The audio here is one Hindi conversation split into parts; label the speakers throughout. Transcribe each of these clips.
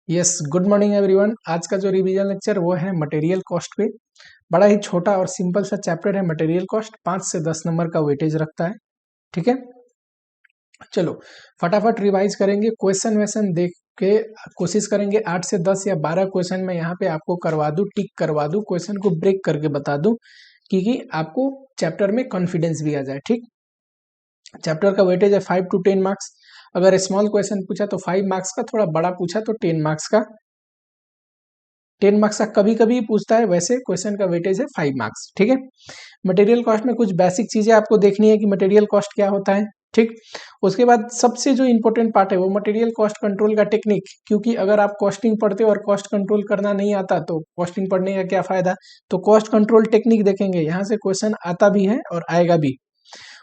Speaker 1: Yes, good morning everyone. आज का जो रिवीजन लेक्चर वो है मटेरियल कॉस्ट पे। बड़ा ही छोटा और सिंपल सा चैप्टर है मटेरियल कॉस्ट। 5 से 10 नंबर का वेटेज रखता है। ठीक है, चलो फटाफट रिवाइज करेंगे। क्वेश्चन वैसन देख के कोशिश करेंगे 8 से 10 या 12 क्वेश्चन में यहाँ पे आपको करवा दूं, टिक करवा दूं, क्वेश्चन को ब्रेक करके बता दूं, क्योंकि आपको चैप्टर में कॉन्फिडेंस भी आ जाए। ठीक, चैप्टर का वेटेज है 5 to 10 मार्क्स। अगर स्मॉल क्वेश्चन पूछा तो 5 मार्क्स का, थोड़ा बड़ा पूछा तो 10 मार्क्स का। 10 मार्क्स का कभी कभी पूछता है, वैसे क्वेश्चन का वेटेज है 5 मार्क्स। ठीक है, मटेरियल कॉस्ट में कुछ बेसिक चीजें आपको देखनी है कि मटेरियल कॉस्ट क्या होता है। ठीक, उसके बाद सबसे जो इंपॉर्टेंट पार्ट है वो मटेरियल कॉस्ट कंट्रोल का टेक्निक, क्योंकि अगर आप कॉस्टिंग पढ़ते हो और कॉस्ट कंट्रोल करना नहीं आता तो कॉस्टिंग पढ़ने का क्या फायदा। तो कॉस्ट कंट्रोल टेक्निक देखेंगे, यहाँ से क्वेश्चन आता भी है और आएगा भी।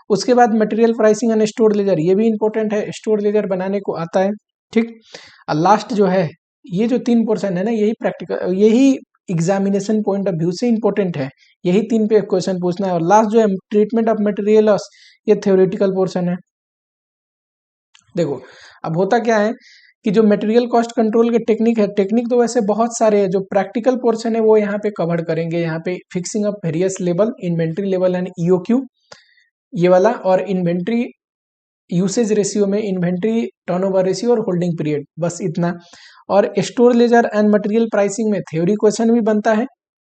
Speaker 1: उसके बाद material pricing and store laser, ये भी इंपॉर्टेंट है, स्टोर लेजर बनाने को आता है। ठीक, और लास्ट जो है, ये जो 3 पोर्शन है ना, यही प्रैक्टिकल, यही एग्जामिनेशन पॉइंट ऑफ व्यू से इंपॉर्टेंट है। यही 3 पे क्वेश्चन पूछना है। और लास्ट जो है ट्रीटमेंट ऑफ मटेरियल लॉस, ये थ्योरेटिकल पोर्शन है। देखो अब होता क्या है कि जो मटेरियल कॉस्ट कंट्रोल के टेक्निक है, टेक्निक तो वैसे बहुत सारे हैं, जो प्रैक्टिकल पोर्शन है वो यहाँ पे कवर करेंगे। यहाँ पे fixing of various level, inventory level and EOQ, ये वाला, और इन्वेंट्री यूसेज रेशियो में इन्वेंट्री टर्नओवर रेशियो और होल्डिंग पीरियड, बस इतना। और store ledger and material pricing में थ्योरी क्वेश्चन भी बनता है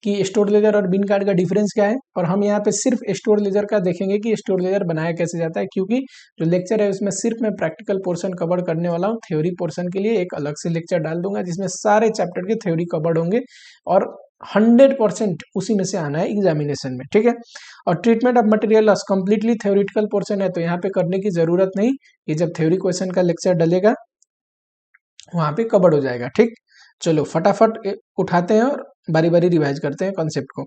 Speaker 1: कि स्टोर लेजर और बिन कार्ड का डिफरेंस क्या है। और हम यहाँ पे सिर्फ स्टोर लेजर का देखेंगे कि स्टोर लेजर बनाया कैसे जाता है, क्योंकि जो लेक्चर है उसमें सिर्फ मैं प्रैक्टिकल पोर्शन कवर करने वाला हूँ। थ्योरी पोर्शन के लिए एक अलग से लेक्चर डाल दूंगा जिसमें सारे चैप्टर के थ्योरी कवर्ड होंगे और 100% उसी में से आना है एग्जामिनेशन में। ठीक है, और treatment of material loss completely theoretical portion है, तो यहाँ पे करने की जरूरत नहीं। ये जब थ्योरी क्वेश्चन का लेक्चर डलेगा वहां पे कवर हो जाएगा। ठीक, चलो फटाफट उठाते हैं और बारी बारी रिवाइज करते हैं कॉन्सेप्ट को।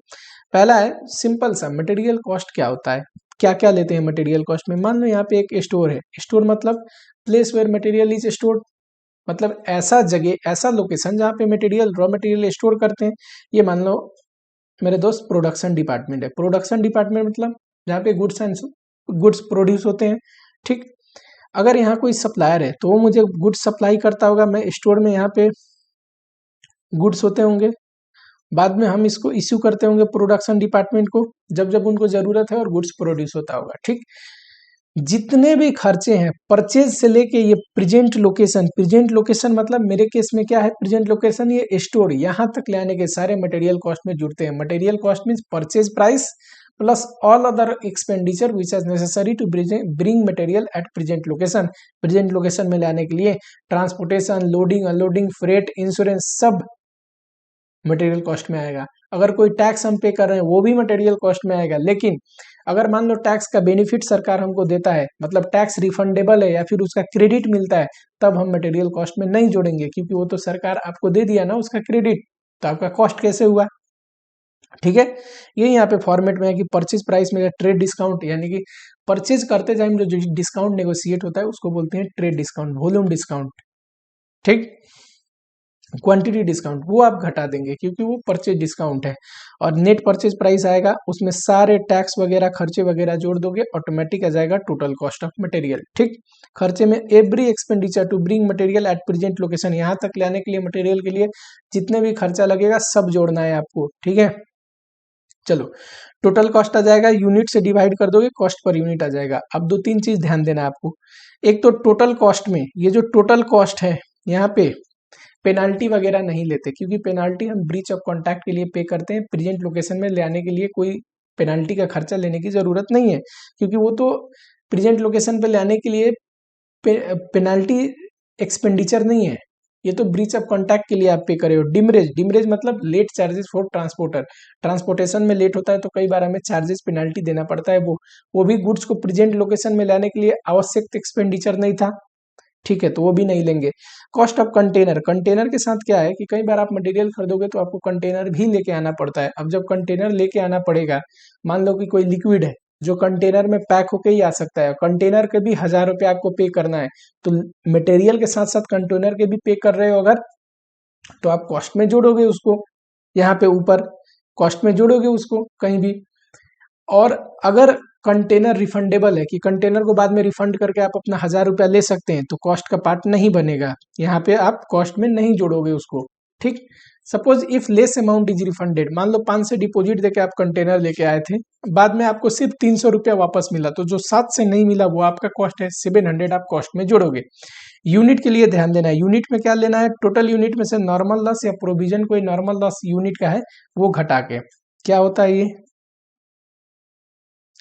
Speaker 1: पहला है सिंपल सा, मटेरियल कॉस्ट क्या होता है, क्या क्या लेते हैं मटेरियल कॉस्ट में। मान लो यहाँ पे एक स्टोर है, स्टोर मतलब place where material is stored, मतलब ऐसा जगह, ऐसा लोकेशन जहाँ पे मटेरियल, रॉ मटेरियल स्टोर करते हैं। ये मान लो मेरे दोस्त प्रोडक्शन डिपार्टमेंट है। प्रोडक्शन डिपार्टमेंट मतलब जहाँ पे गुड्स एंड गुड्स प्रोड्यूस होते हैं। ठीक, अगर यहाँ कोई सप्लायर है तो वो मुझे गुड्स सप्लाई करता होगा, मैं स्टोर में यहाँ पे गुड्स होते होंगे, बाद में हम इसको इश्यू करते होंगे प्रोडक्शन डिपार्टमेंट को जब जब उनको जरूरत है और गुड्स प्रोड्यूस होता होगा। ठीक, जितने भी खर्चे हैं परचेज से लेके ये प्रेजेंट लोकेशन, प्रेजेंट लोकेशन मतलब मेरे केस में क्या है, प्रेजेंट लोकेशन ये स्टोर, यहाँ तक ले आने के सारे मटेरियल कॉस्ट में जुड़ते हैं। Material cost means purchase price plus all other expenditure which is necessary to bring material at present location. Present location में लाने के लिए transportation, loading, unloading, freight, insurance, सब मटेरियल कॉस्ट में आएगा। अगर कोई टैक्स हम पे कर रहे हैं वो भी मटेरियल कॉस्ट में आएगा। लेकिन अगर मान लो टैक्स का बेनिफिट सरकार हमको देता है, मतलब टैक्स रिफंडेबल है या फिर उसका क्रेडिट मिलता है, तब हम मटेरियल कॉस्ट में नहीं जोड़ेंगे, क्योंकि वो तो सरकार आपको दे दिया ना उसका क्रेडिट, तो आपका कॉस्ट कैसे हुआ। ठीक है, ये यहाँ पे फॉर्मेट में है कि परचेज प्राइस में ट्रेड डिस्काउंट, यानी कि परचेज करते टाइम जो डिस्काउंट नेगोशिएट होता है उसको बोलते हैं ट्रेड डिस्काउंट, वॉल्यूम डिस्काउंट। ठीक, क्वांटिटी डिस्काउंट वो आप घटा देंगे क्योंकि वो परचेज डिस्काउंट है। और नेट परचेज प्राइस आएगा, उसमें सारे टैक्स वगैरह खर्चे वगैरह जोड़ दोगे, ऑटोमेटिक आ जाएगा टोटल कॉस्ट ऑफ मटेरियल। ठीक, खर्चे में every expenditure to bring material at present location, यहाँ तक लाने के लिए मटेरियल के लिए जितने भी खर्चा लगेगा सब जोड़ना है आपको। ठीक है, चलो टोटल कॉस्ट आ जाएगा, यूनिट से डिवाइड कर दोगे कॉस्ट पर यूनिट आ जाएगा। अब 2-3 चीज ध्यान देना आपको। एक तो टोटल कॉस्ट में ये जो टोटल कॉस्ट है, यहाँ पे पेनाल्टी वगैरह नहीं लेते, क्योंकि पेनाल्टी हम ब्रीच ऑफ कॉन्टैक्ट के लिए पे करते हैं। प्रेजेंट लोकेशन में ले आने के लिए कोई पेनाल्टी का खर्चा लेने की जरूरत नहीं है, क्योंकि वो तो प्रेजेंट लोकेशन पे ले आने के लिए पेनाल्टी एक्सपेंडिचर नहीं है, ये तो ब्रीच ऑफ कॉन्टैक्ट के लिए आप पे करे हो। डिमरेज, डिमरेज मतलब late charges for transporter, transportation में लेट होता है तो कई बार हमें चार्जेस पेनाल्टी देना पड़ता है, वो भी गुड्स को प्रेजेंट लोकेशन में लाने के लिए आवश्यक एक्सपेंडिचर नहीं था। ठीक है, तो वो भी नहीं लेंगे। कॉस्ट ऑफ कंटेनर, कंटेनर के साथ क्या है कि कई बार आप मटेरियल खरीदोगे तो आपको कंटेनर भी लेके आना पड़ता है। अब जब कंटेनर लेके आना पड़ेगा, मान लो कि कोई लिक्विड है जो कंटेनर में पैक होके ही आ सकता है, कंटेनर के भी 1000 रुपये आपको पे करना है, तो मटेरियल के साथ साथ कंटेनर के भी पे कर रहे हो अगर, तो आप कॉस्ट में जोड़ोगे उसको, यहाँ पे ऊपर कॉस्ट में जोड़ोगे उसको कहीं भी। और अगर कंटेनर रिफंडेबल है कि कंटेनर को बाद में रिफंड करके आप अपना 1000 रुपया ले सकते हैं, तो कॉस्ट का पार्ट नहीं बनेगा, यहाँ पे आप कॉस्ट में नहीं जोड़ोगे उसको। ठीक, suppose if less amount is refunded, मान लो 5 से डिपॉजिट देके आप कंटेनर लेके आए थे, बाद में आपको सिर्फ 300 रुपया वापस मिला, तो जो 7 से नहीं मिला वो आपका कॉस्ट है, 700 आप कॉस्ट में जोड़ोगे। यूनिट के लिए ध्यान देना है, यूनिट में क्या लेना है, टोटल यूनिट में से नॉर्मल लॉस या प्रोविजन कोई नॉर्मल लॉस यूनिट का है वो घटा के क्या होता है ये,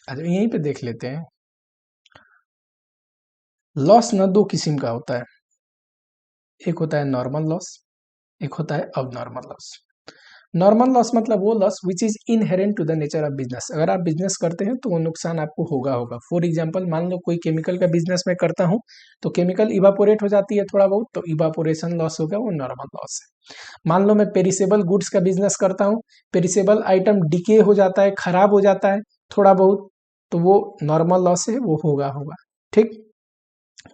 Speaker 1: अच्छा यहीं पे देख लेते हैं। लॉस ना दो किस्म का होता है, एक होता है नॉर्मल लॉस, एक होता है अब नॉर्मल लॉस। नॉर्मल लॉस मतलब वो loss which is inherent to the nature of business, अगर आप बिजनेस करते हैं तो वो नुकसान आपको होगा। फॉर एग्जांपल मान लो कोई केमिकल का बिजनेस मैं करता हूँ, तो केमिकल इवापोरेट हो जाती है थोड़ा बहुत, तो इवापोरेशन लॉस हो गया, वो नॉर्मल लॉस है। मान लो मैं पेरिसेबल गुड्स का बिजनेस करता हूँ, पेरिसेबल आइटम डिके हो जाता है, खराब हो जाता है थोड़ा बहुत, तो वो नॉर्मल लॉस है, वो होगा। ठीक,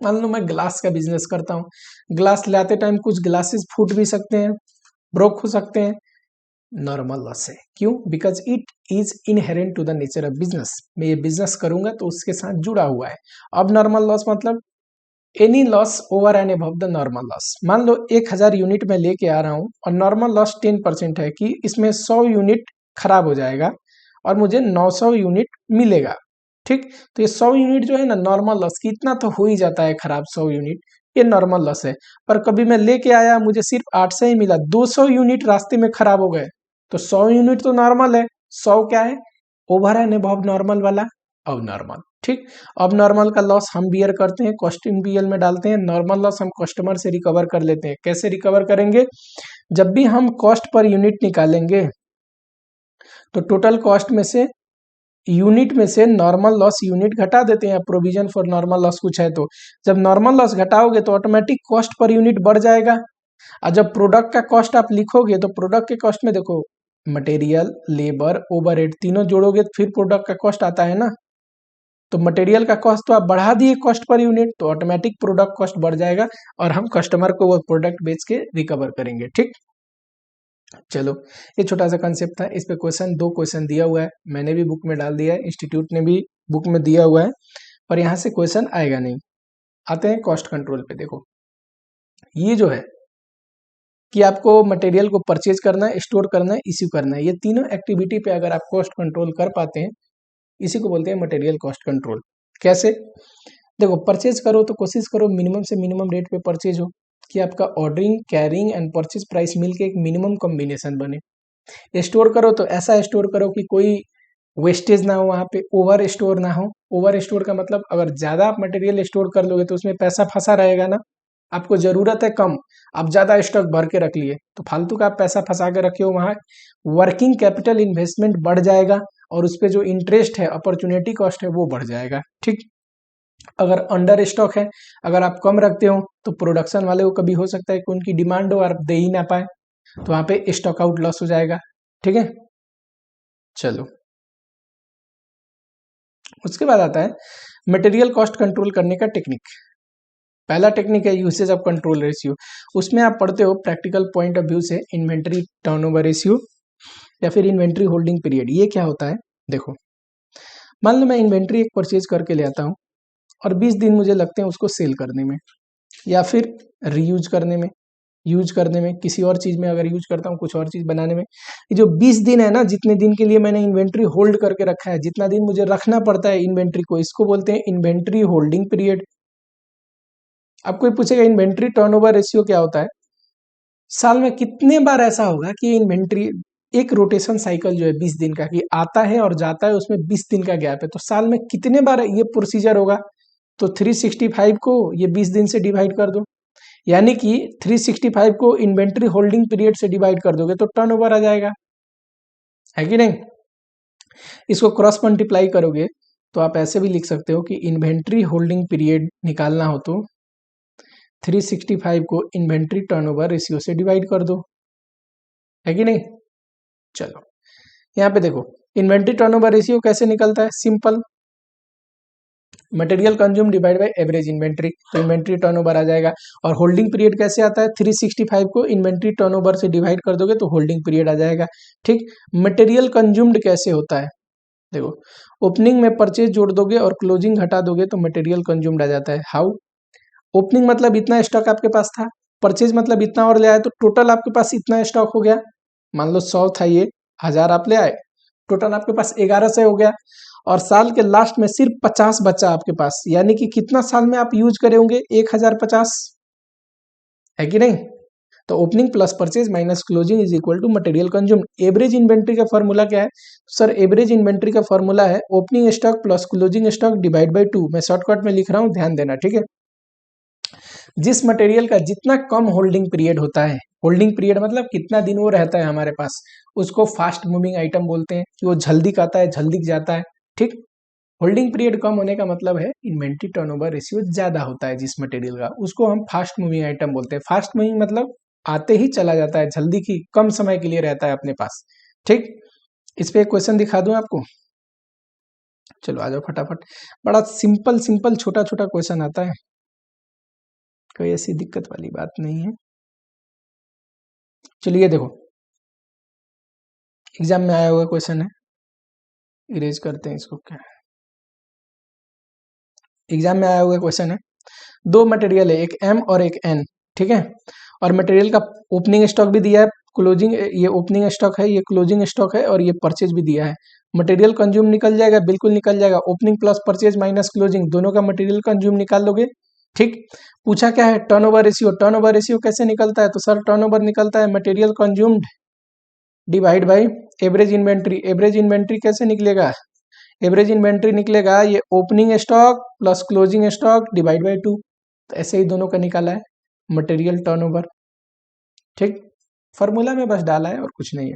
Speaker 1: मान लो मैं ग्लास का बिजनेस करता हूँ, ग्लास लाते टाइम कुछ ग्लासेस फूट भी सकते हैं, ब्रोक हो सकते हैं, नॉर्मल लॉस है। क्यों? Because it is inherent to the nature of business, मैं ये बिजनेस करूंगा तो उसके साथ जुड़ा हुआ है। अब नॉर्मल लॉस मतलब any loss over and above the normal loss. मान लो 1000 यूनिट में लेके आ रहा हूं और नॉर्मल लॉस 10% है कि इसमें 100 यूनिट खराब हो जाएगा और मुझे 900 यूनिट मिलेगा। ठीक, तो ये 100 यूनिट जो है ना नॉर्मल लॉस की, इतना तो हो ही जाता है खराब 100 यूनिट, ये नॉर्मल लॉस है। पर कभी मैं लेके आया मुझे सिर्फ 800 ही मिला, 200 यूनिट रास्ते में खराब हो गए, तो 100 यूनिट तो नॉर्मल है, 100 क्या है, ओवर एंड अबव नॉर्मल वाला अब नॉर्मल। ठीक, अब नॉर्मल का लॉस हम बियर करते हैं, कॉस्टिंग बीएल में डालते हैं, नॉर्मल लॉस हम कस्टमर से रिकवर कर लेते हैं। कैसे रिकवर करेंगे, जब भी हम कॉस्ट पर यूनिट निकालेंगे तो टोटल कॉस्ट में से यूनिट में से नॉर्मल लॉस यूनिट घटा देते हैं, प्रोविजन फॉर नॉर्मल लॉस कुछ है तो जब नॉर्मल लॉस घटाओगे तो ऑटोमेटिक कॉस्ट पर यूनिट बढ़ जाएगा। और जब प्रोडक्ट का कॉस्ट आप लिखोगे तो प्रोडक्ट के कॉस्ट में देखो मटेरियल, लेबर, ओवरहेड तीनों जोड़ोगे तो फिर प्रोडक्ट का कॉस्ट आता है ना, तो मटेरियल का कॉस्ट तो आप बढ़ा दिए कॉस्ट पर यूनिट, तो ऑटोमेटिक प्रोडक्ट कॉस्ट बढ़ जाएगा और हम कस्टमर को वो प्रोडक्ट बेच के रिकवर करेंगे। ठीक, चलो ये छोटा सा कंसेप्ट था, इस पे क्वेश्चन 2 क्वेश्चन दिया हुआ है, मैंने भी बुक में डाल दिया है, इंस्टीट्यूट ने भी बुक में दिया हुआ है, पर यहाँ से क्वेश्चन आएगा नहीं। आते हैं कॉस्ट कंट्रोल पे। देखो ये जो है कि आपको मटेरियल को परचेज करना है, स्टोर करना है, इश्यू करना है, ये तीनों एक्टिविटी पे अगर आप कॉस्ट कंट्रोल कर पाते हैं, इसी को बोलते हैं मटेरियल कॉस्ट कंट्रोल। कैसे, देखो परचेज करो तो कोशिश करो मिनिमम से मिनिमम रेट पे परचेज हो, कि आपका ordering, carrying and purchase price मिलके एक मिनिमम कॉम्बिनेशन बने। स्टोर करो तो ऐसा स्टोर करो कि कोई वेस्टेज ना हो, वहाँ पे ओवर स्टोर ना हो। ओवर स्टोर का मतलब अगर ज्यादा आप मटेरियल स्टोर कर लोगे तो उसमें पैसा फंसा रहेगा ना, आपको जरूरत है कम, आप ज्यादा स्टॉक भर के रख लिए तो फालतू का आप पैसा फंसा के रखे हो, वहाँ वर्किंग कैपिटल इन्वेस्टमेंट बढ़ जाएगा और उस पर जो इंटरेस्ट है, अपॉर्चुनिटी कॉस्ट है, वो बढ़ जाएगा। ठीक, अगर अंडर स्टॉक है, अगर आप कम रखते हो तो प्रोडक्शन वाले को कभी हो सकता है कि उनकी डिमांड हो और दे ही ना पाए, तो वहां पे स्टॉक आउट लॉस हो जाएगा। ठीक है, चलो उसके बाद आता है मटेरियल कॉस्ट कंट्रोल करने का टेक्निक। पहला टेक्निक है यूसेज ऑफ कंट्रोल रेशियो, उसमें आप पढ़ते हो प्रैक्टिकल पॉइंट ऑफ व्यू से इन्वेंट्री टर्नओवर रेशियो या फिर इन्वेंट्री होल्डिंग पीरियड। ये क्या होता है, देखो मान लो मैं इन्वेंट्री एक परचेज करके ले आता हूँ और 20 दिन मुझे लगते हैं उसको सेल करने में या फिर रीयूज करने में, यूज करने में, किसी और चीज में अगर यूज करता हूँ कुछ और चीज बनाने में। ये जो 20 दिन है ना, जितने दिन के लिए मैंने इन्वेंट्री होल्ड करके रखा है, जितना दिन मुझे रखना पड़ता है इन्वेंट्री को, इसको बोलते हैं इन्वेंट्री होल्डिंग पीरियड। अब कोई पूछेगा इन्वेंट्री टर्नओवर रेशियो क्या होता है, साल में कितने बार ऐसा होगा कि इन्वेंट्री एक रोटेशन साइकिल जो है 20 दिन का, कि आता है और जाता है, उसमें 20 दिन का गैप है, तो साल में कितने बार ये प्रोसीजर होगा, तो 365 को ये 20 दिन से डिवाइड कर दो, यानी कि 365 को इन्वेंट्री होल्डिंग पीरियड से डिवाइड कर दोगे तो टर्नओवर आ जाएगा, है कि नहीं। इसको क्रॉस मल्टीप्लाई करोगे तो आप ऐसे भी लिख सकते हो कि इन्वेंट्री होल्डिंग पीरियड निकालना हो तो 365 को इन्वेंट्री टर्नओवर रेशियो से डिवाइड कर दो, है कि नहीं। चलो यहाँ पे देखो इन्वेंट्री टर्नओवर रेशियो कैसे निकलता है, simple, material consume divide by average inventory, तो इन्वेंट्री टर्नओवर आ जाएगा। और होल्डिंग पीरियड कैसे आता है, 365 को इन्वेंट्री टर्नओवर से डिवाइड कर दोगे तो होल्डिंग पीरियड आ जाएगा। ठीक, मटेरियल कंज्यूम्ड कैसे होता है, देखो, ओपनिंग में परचेज जोड़ दोगे और क्लोजिंग घटा दोगे तो मटेरियल कंज्यूम्ड आ जाता है। हाउ? ओपनिंग मतलब इतना स्टॉक आपके पास था, परचेज मतलब इतना और ले आए तो टोटल आपके पास इतना स्टॉक हो गया। मान लो 100 था, ये 1000 आप ले आए, टोटल आपके पास 1100 हो गया। और साल के लास्ट में सिर्फ 50 बचा आपके पास, यानी कि कितना साल में आप यूज करे होंगे? 1050, है कि नहीं? तो opening plus purchase minus closing is equal to material consumed. Average inventory का फॉर्मूला क्या है सर? एवरेज इन्वेंट्री का फॉर्मूला है opening stock plus closing stock divide by 2। मैं शॉर्टकट में लिख रहा हूं, ध्यान देना, ठीक है? जिस मटेरियल का जितना कम होल्डिंग पीरियड होता है, होल्डिंग पीरियड मतलब कितना दिन वो रहता है हमारे पास, उसको फास्ट मूविंग आइटम बोलते हैं, कि वो जल्दी का आता है, जल्दी जाता है, ठीक? होल्डिंग पीरियड कम होने का मतलब है इन्वेंट्री टर्नओवर रेशियो ज्यादा होता है जिस मटेरियल का, उसको हम फास्ट मूविंग आइटम बोलते हैं। फास्ट मूविंग मतलब आते ही चला जाता है, जल्दी की कम समय के लिए रहता है अपने पास, ठीक? इस पे एक क्वेश्चन दिखा दूं आपको, चलो आ जाओ फटाफट। बड़ा सिंपल सिंपल छोटा छोटा क्वेश्चन आता है, कोई ऐसी दिक्कत वाली बात नहीं है। चलिए देखो, एग्जाम में आया हुआ क्वेश्चन है, इरेज करते हैं इसको। क्या एग्जाम में आया हुआ क्वेश्चन है, दो मटेरियल है, एक एम और एक एन, ठीक है? और मटेरियल का ओपनिंग स्टॉक भी दिया है, क्लोजिंग, ये ओपनिंग स्टॉक है, ये क्लोजिंग स्टॉक है, और ये परचेज भी दिया है। मटेरियल कंज्यूम निकल जाएगा, बिल्कुल निकल जाएगा। Opening plus purchase minus closing, दोनों का मटेरियल कंज्यूम निकाल लोगे, ठीक? पूछा क्या है? Turnover ratio. टर्नओवर रेशियो कैसे निकलता है? तो सर टर्नओवर निकलता है material consumed divide by average inventory. Average inventory कैसे निकलेगा? एवरेज इन्वेंट्री निकलेगा ये opening stock plus closing stock divide by 2। तो ऐसे ही दोनों का निकाला है मटेरियल टर्नओवर, ठीक? फॉर्मूला में बस डाला है और कुछ नहीं है।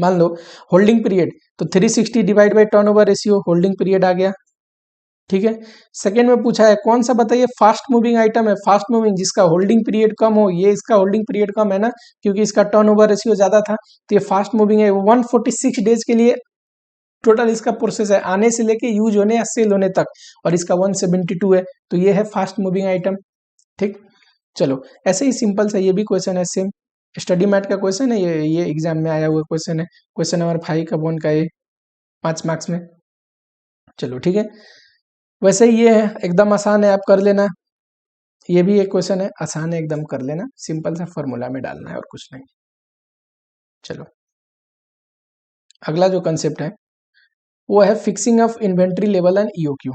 Speaker 1: मान लो होल्डिंग पीरियड, तो 360 divide by turnover ratio, holding period आ गया, ठीक है? सेकेंड में पूछा है कौन सा बताइए फास्ट मूविंग आइटम है? फास्ट मूविंग जिसका होल्डिंग पीरियड कम हो, ये इसका होल्डिंग पीरियड कम है ना, क्योंकि इसका टर्नओवर रेशियो ज्यादा था, तो ये फास्ट मूविंग है। 146 डेज के लिए टोटल इसका प्रोसेस है, आने से लेके यूज होने या सेल होने तक, और इसका 172 है, तो ये है फास्ट मूविंग आइटम, ठीक? चलो, ऐसे ही सिंपल सा ये भी क्वेश्चन है, सेम स्टडी मैट का क्वेश्चन है, ये एग्जाम में आया हुआ क्वेश्चन है, क्वेश्चन नंबर 5 का वन का, ये 5 मार्क्स में। चलो ठीक है, वैसे ही ये है, एकदम आसान है, आप कर लेना। ये भी एक क्वेश्चन है, आसान है, एकदम कर लेना, सिंपल सा फॉर्मूला में डालना है और कुछ नहीं। चलो, अगला जो कंसेप्ट है वो है fixing of inventory level and EOQ.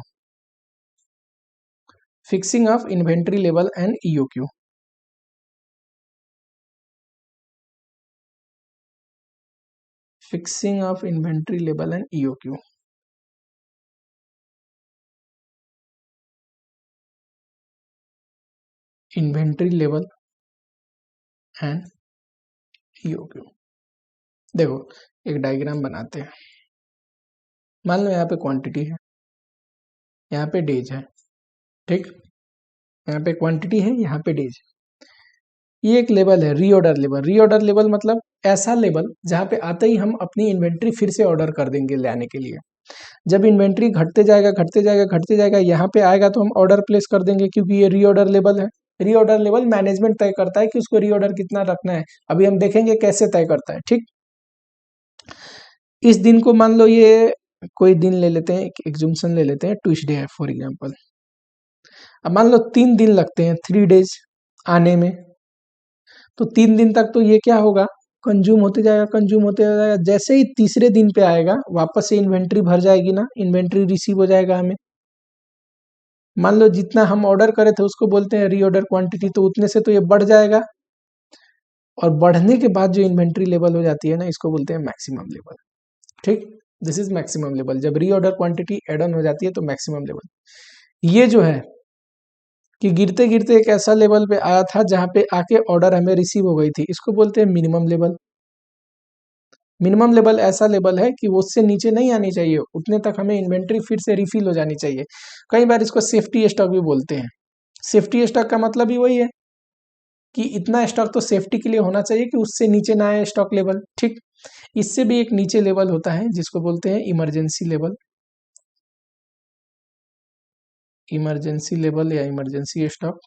Speaker 1: Fixing of inventory level and EOQ. Fixing of inventory level and EOQ. Inventory level and EOQ. देखो, एक डायग्राम बनाते हैं। मान लो यहाँ पे क्वांटिटी है, यहाँ पे डेज है, ठीक? यहाँ पे क्वांटिटी है, यहाँ पे डेज है। ये एक लेवल है रीऑर्डर लेवल। रीऑर्डर लेवल मतलब ऐसा लेवल जहाँ पे आते ही हम अपनी इन्वेंट्री फिर से ऑर्डर कर देंगे लाने के लिए। जब इन्वेंट्री घटते जाएगा घटते जाएगा घटते जाएगा, यहाँ पे आएगा तो हम ऑर्डर प्लेस कर देंगे, क्योंकि ये रीऑर्डर लेवल है। रीऑर्डर लेवल मैनेजमेंट तय करता है कि उसको रीऑर्डर कितना रखना है। अभी हम देखेंगे कैसे तय करता है, ठीक? इस दिन को मान लो, ये कोई दिन ले लेते हैं, एक एग्जम्पशन ले लेते हैं, ट्यूसडे है फॉर एग्जाम्पल। अब मान लो 3 दिन लगते हैं, 3 डेज आने में, तो 3 दिन तक तो ये क्या होगा? कंज्यूम होते जाएगा, कंज्यूम होते जाएगा। जैसे ही तीसरे दिन पे आएगा, वापस से इन्वेंट्री भर जाएगी ना, इन्वेंट्री रिसीव हो जाएगा हमें। मान लो जितना हम ऑर्डर करे थे उसको बोलते हैं रीऑर्डर क्वांटिटी, तो उतने से तो ये बढ़ जाएगा, और बढ़ने के बाद जो इन्वेंट्री लेवल हो जाती है ना, इसको बोलते हैं मैक्सिमम लेवल, ठीक? This is maximum level. जब रीऑर्डर क्वांटिटी एड ऑन हो जाती है तो मैक्सिमम लेवल ये जो है कि गिरते गिरते एक ऐसा लेवल पे आया था जहां पे आके ऑर्डर हमें रिसीव हो गई थी, इसको बोलते हैं मिनिमम लेवल। मिनिमम लेवल ऐसा लेवल है कि वो उससे नीचे नहीं आनी चाहिए, उतने तक हमें इन्वेंट्री फिर से रिफिल हो जानी चाहिए। कई बार इसको सेफ्टी स्टॉक भी बोलते हैं। सेफ्टी स्टॉक का मतलब ही वही है कि इतना स्टॉक तो सेफ्टी के लिए होना चाहिए कि उससे नीचे ना आए स्टॉक लेवल, ठीक? इससे भी एक नीचे लेवल होता है जिसको बोलते हैं इमरजेंसी लेवल। इमरजेंसी लेवल या इमरजेंसी स्टॉक।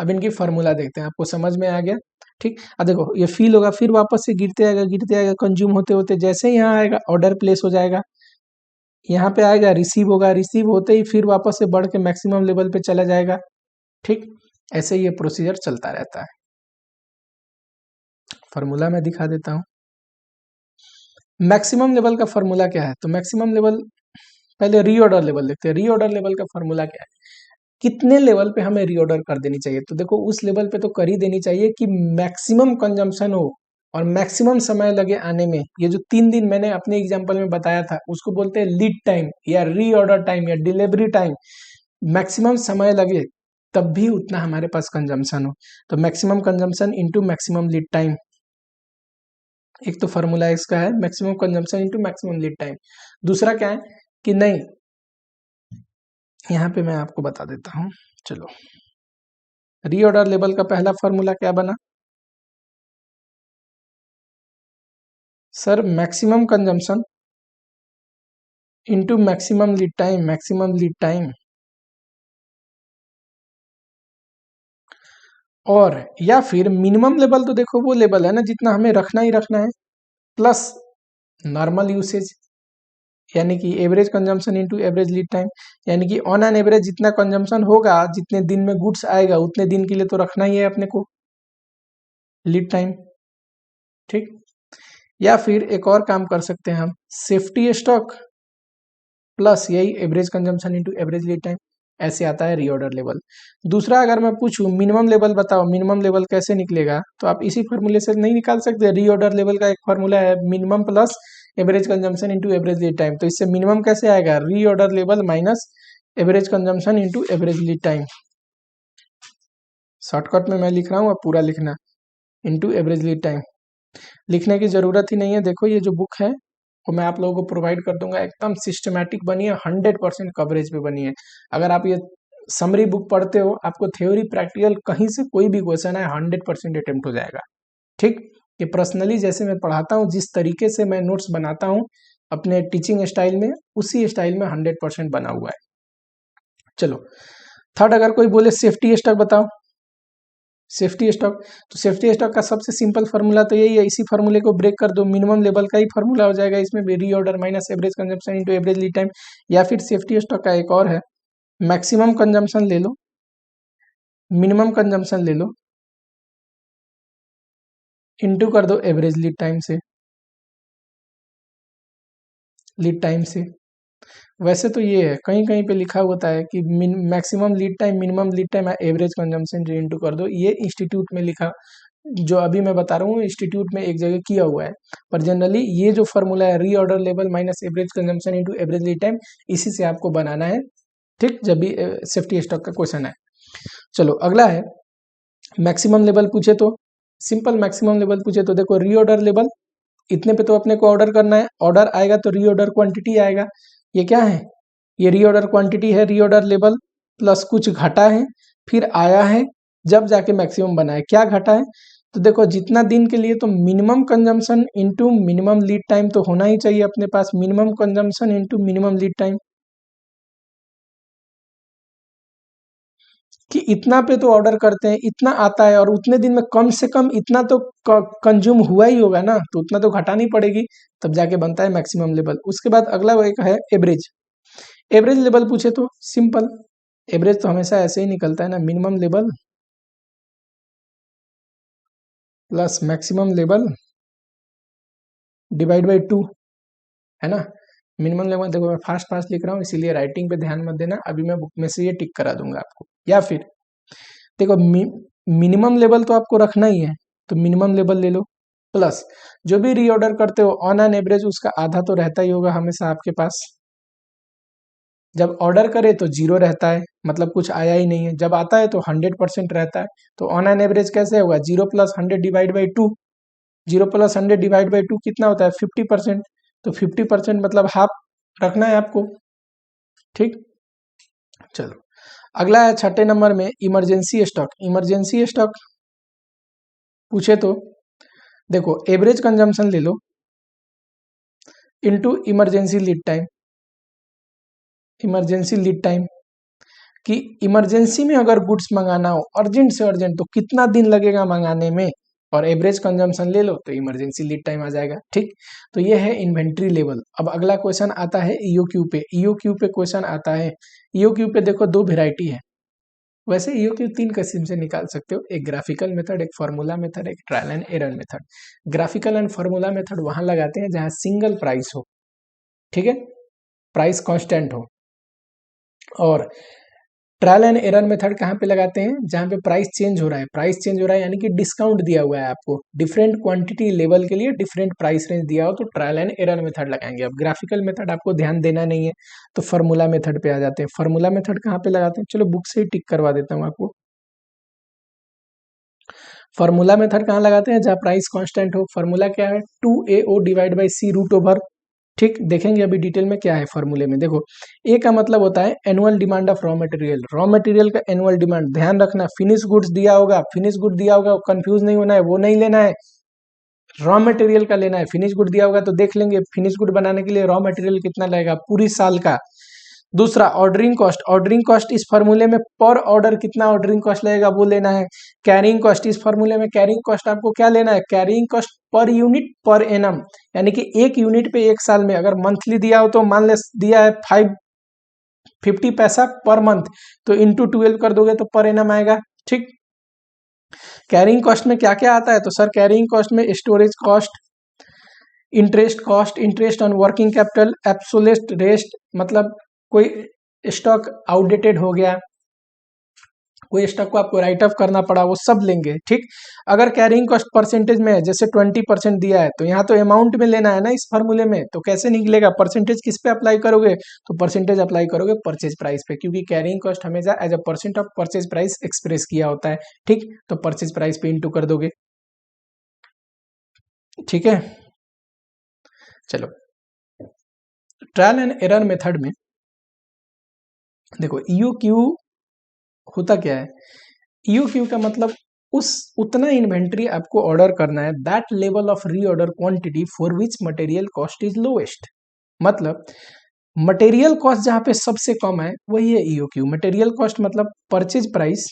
Speaker 1: अब इनकी फॉर्मूला देखते हैं, आपको समझ में आ गया, ठीक। अब देखो ये फील होगा, फिर वापस से गिरते आएगा कंज्यूम होते होते, जैसे ही यहाँ आएगा ऑर्डर प्लेस हो जाएगा, यहाँ पे आएगा रिसीव होगा, रिसीव होते ही फिर वापस से बढ़ के मैक्सिमम लेवल पे चला जाएगा। ठीक, ऐसे ये प्रोसीजर चलता रहता है। फॉर्मूला मैं दिखा देता हूँ। मैक्सिमम लेवल का फॉर्मूला क्या है, तो मैक्सिमम लेवल, पहले रीऑर्डर लेवल देखते हैं। रीऑर्डर लेवल का फॉर्मूला क्या है, कितने लेवल पे हमें रीऑर्डर कर देनी चाहिए। तो देखो उस लेवल पे तो कर ही देनी चाहिए कि मैक्सिमम कंजम्पशन हो और मैक्सिमम समय लगे आने में। ये जो 3 दिन मैंने अपने एग्जांपल में बताया था उसको बोलते हैं लीड टाइम या रीऑर्डर टाइम या डिलीवरी टाइम। मैक्सिमम समय लगे तब भी उतना हमारे पास कंजम्पशन हो, तो maximum consumption into maximum lead time. एक तो फॉर्मूला इसका है maximum consumption into maximum lead time. दूसरा क्या है कि नहीं, यहाँ पे मैं आपको बता देता हूँ। चलो, रीऑर्डर लेवल का पहला फॉर्मूला क्या बना sir, maximum consumption into maximum lead time, maximum lead time. और या फिर मिनिमम लेवल, तो देखो वो लेवल है ना जितना हमें रखना ही रखना है, प्लस नॉर्मल यूसेज यानी कि average consumption into average lead time. यानी कि ऑन एन एवरेज जितना कंजम्पशन होगा, जितने दिन में गुड्स आएगा उतने दिन के लिए तो रखना ही है अपने को लीड टाइम। ठीक, या फिर एक और काम कर सकते हैं हम, सेफ्टी स्टॉक प्लस यही average consumption into average lead time, ऐसे आता है रीऑर्डर लेवल। दूसरा अगर मैं पूछूं मिनिमम लेवल बताओ, मिनिमम लेवल कैसे निकलेगा, तो आप इसी फॉर्मूले से नहीं निकाल सकते। रीऑर्डर लेवल का एक फॉर्मूला है minimum plus average consumption into average lead time. तो इससे मिनिमम कैसे आएगा, reorder level minus average consumption into average lead time. Shortcut में मैं लिख रहा हूँ, अब पूरा लिखना, इंटू एवरेज लीड टाइम। लिखने की जरूरत ही नहीं है, देखो ये जो बुक है वो मैं आप लोगों को प्रोवाइड कर दूंगा, एकदम सिस्टमैटिक बनी है, 100% कवरेज पे बनी है। अगर आप ये समरी बुक पढ़ते हो, आपको थ्योरी प्रैक्टिकल कहीं से कोई भी क्वेश्चन है 100% अटेम्प्ट हो जाएगा। ठीक, ये पर्सनली जैसे मैं पढ़ाता हूँ, जिस तरीके से मैं नोट्स बनाता हूँ अपने टीचिंग स्टाइल में, उसी स्टाइल में 100% बना हुआ है। चलो, थर्ड अगर कोई बोले सेफ्टी स्टॉक बताओ, सेफ्टी स्टॉक, तो सेफ्टी स्टॉक का सबसे सिंपल फार्मूला तो यही है, इसी फार्मूले को ब्रेक कर दो, मिनिमम लेवल का ही फार्मूला हो जाएगा इसमें भी, reorder minus average consumption into average lead time. या फिर सेफ्टी स्टॉक का एक और है, मैक्सिमम कंजम्पशन ले लो, मिनिमम कंजम्पशन ले लो, इनटू कर दो एवरेज लीड टाइम से, लीड टाइम से। वैसे तो ये है, कहीं कहीं पे लिखा होता है कि maximum lead time, minimum lead time average consumption into कर दो, ये इंस्टीट्यूट में लिखा, जो अभी मैं बता रहा हूँ इंस्टीट्यूट में एक जगह किया हुआ है। पर जनरली ये जो फॉर्मूला है reorder level minus average consumption into average lead time, इसी से आपको बनाना है। ठीक, जब भी सेफ्टी स्टॉक का क्वेश्चन है। चलो अगला है मैक्सिमम लेवल पूछे तो, सिंपल मैक्सिमम लेवल पूछे तो देखो रीऑर्डर लेवल, इतने पे तो अपने को ऑर्डर करना है, ऑर्डर आएगा तो रीऑर्डर क्वांटिटी आएगा। ये क्या है, ये रीऑर्डर क्वांटिटी है, रीऑर्डर लेवल प्लस कुछ घटा है फिर आया है, जब जाके मैक्सिमम बना है। क्या घटा है, तो देखो जितना दिन के लिए, तो minimum consumption into minimum lead time तो होना ही चाहिए अपने पास, minimum consumption into minimum lead time, कि इतना पे तो ऑर्डर करते हैं, इतना आता है और उतने दिन में कम से कम इतना तो कंज्यूम हुआ ही होगा ना, तो उतना तो घटानी पड़ेगी, तब जाके बनता है मैक्सिमम लेवल। उसके बाद अगला एक है एवरेज। एवरेज लेवल पूछे तो सिंपल, एवरेज तो हमेशा ऐसे ही निकलता है ना, minimum level plus maximum level divide by 2, है ना। मिनिमम लेवल, देखो मैं फास्ट फास्ट लिख रहा हूँ इसीलिए राइटिंग पे ध्यान मत देना, अभी मैं बुक में से ये टिक करा दूंगा आपको। या फिर देखो मिनिमम लेवल तो आपको रखना ही है, तो मिनिमम लेवल ले लो, प्लस जो भी रीऑर्डर करते हो ऑन एन एवरेज उसका आधा तो रहता ही होगा हमेशा आपके पास। जब ऑर्डर करे तो 0 रहता है, मतलब कुछ आया ही नहीं है, जब आता है तो 100% रहता है। तो ऑन एन एवरेज कैसे होगा, 0 plus 100 divide by 2, 0 plus 100 divide by 2 कितना होता है 50%, तो 50% मतलब हाफ रखना है आपको। ठीक, चलो अगला है छठे नंबर में इमरजेंसी स्टॉक। इमरजेंसी स्टॉक पूछे तो देखो एवरेज कंजम्पशन ले लो into emergency lead time, emergency lead time, कि इमरजेंसी में अगर गुड्स मंगाना हो अर्जेंट से अर्जेंट तो कितना दिन लगेगा मंगाने में, और एवरेज कंजम्पशन ले लो तो इमरजेंसी लीड टाइम आ जाएगा। ठीक, तो ये है इन्वेंट्री लेवल। अब अगला क्वेश्चन आता है ईओक्यू पे। ईओक्यू पे क्वेश्चन आता है। ईओक्यू पे देखो दो वेराइटी है। वैसे ईओक्यू तीन किस्म से निकाल सकते हो, एक ग्राफिकल मेथड, एक फार्मूला मेथड, एक trial and error method. Graphical and formula method वहां लगाते हैं जहां सिंगल प्राइस हो, ठीक है, प्राइस कांस्टेंट हो। और ट्रायल एंड एरर मेथड कहाँ पे लगाते हैं, जहाँ पे प्राइस चेंज हो रहा है। प्राइस चेंज हो रहा है यानी कि डिस्काउंट दिया हुआ है आपको, डिफरेंट क्वांटिटी लेवल के लिए डिफरेंट प्राइस रेंज दिया हो तो ट्रायल एंड एरर मेथड लगाएंगे। अब ग्राफिकल मेथड आपको ध्यान देना नहीं है तो फार्मूला मेथड पे आ जाते हैं। फार्मूला मेथड कहाँ पे लगाते हैं, चलो बुक से ही टिक करवा देता हूँ आपको। फार्मूला मेथड कहाँ लगाते हैं, जहाँ प्राइस कांस्टेंट हो। फार्मूला क्या है, 2AO divide by C root over. ठीक, देखेंगे अभी डिटेल में क्या है फार्मूले में। देखो ए का मतलब होता है annual demand of raw material, raw material का एनुअल डिमांड। ध्यान रखना फिनिश गुड्स दिया होगा, फिनिश गुड दिया होगा, कंफ्यूज नहीं होना है, वो नहीं लेना है, रॉ मटेरियल का लेना है। फिनिश गुड दिया होगा तो देख लेंगे फिनिश गुड बनाने के लिए रॉ मटेरियल कितना लगेगा पूरी साल का। दूसरा ऑर्डरिंग कॉस्ट, ऑर्डरिंग कॉस्ट इस फार्मूले में पर ऑर्डर कितना ऑर्डरिंग कॉस्ट लगेगा वो लेना है। कैरिंग कॉस्ट, इस फार्मूले में कैरिंग कॉस्ट आपको क्या लेना है, carrying cost per unit per annum, यानी कि एक यूनिट पे एक साल में अगर मंथली दिया हो तो मान ले दिया है 50 पैसा पर मंथ, तो इंटू 12 कर दोगे तो पर एनम आएगा। ठीक, कैरिंग कॉस्ट में क्या क्या आता है, तो सर कैरिंग कॉस्ट में storage cost, cost, interest on working capital, absolute rest, मतलब कोई स्टॉक आउटडेटेड हो गया, कोई स्टॉक को आपको राइट ऑफ करना पड़ा, वो सब लेंगे। ठीक, अगर कैरिंग कॉस्ट परसेंटेज में है, जैसे 20% दिया है तो यहाँ तो अमाउंट में लेना है ना इस फार्मूले में, तो कैसे निकलेगा, परसेंटेज किस पे अप्लाई करोगे, तो परसेंटेज अप्लाई करोगे परचेज प्राइस पे, क्योंकि कैरिंग कॉस्ट हमेशा as a percent of purchase price express किया होता है। ठीक, तो परचेज प्राइस पे इंटू कर दोगे। ठीक है, चलो ट्रायल एंड एरर मेथड में देखो ईओक्यू होता क्या है, ईओक्यू का मतलब उस उतना इन्वेंट्री आपको ऑर्डर करना है that level of reorder quantity for which material cost is lowest. मतलब मटेरियल कॉस्ट जहां पे सबसे कम है वही है ईओक्यू। मटेरियल कॉस्ट मतलब purchase price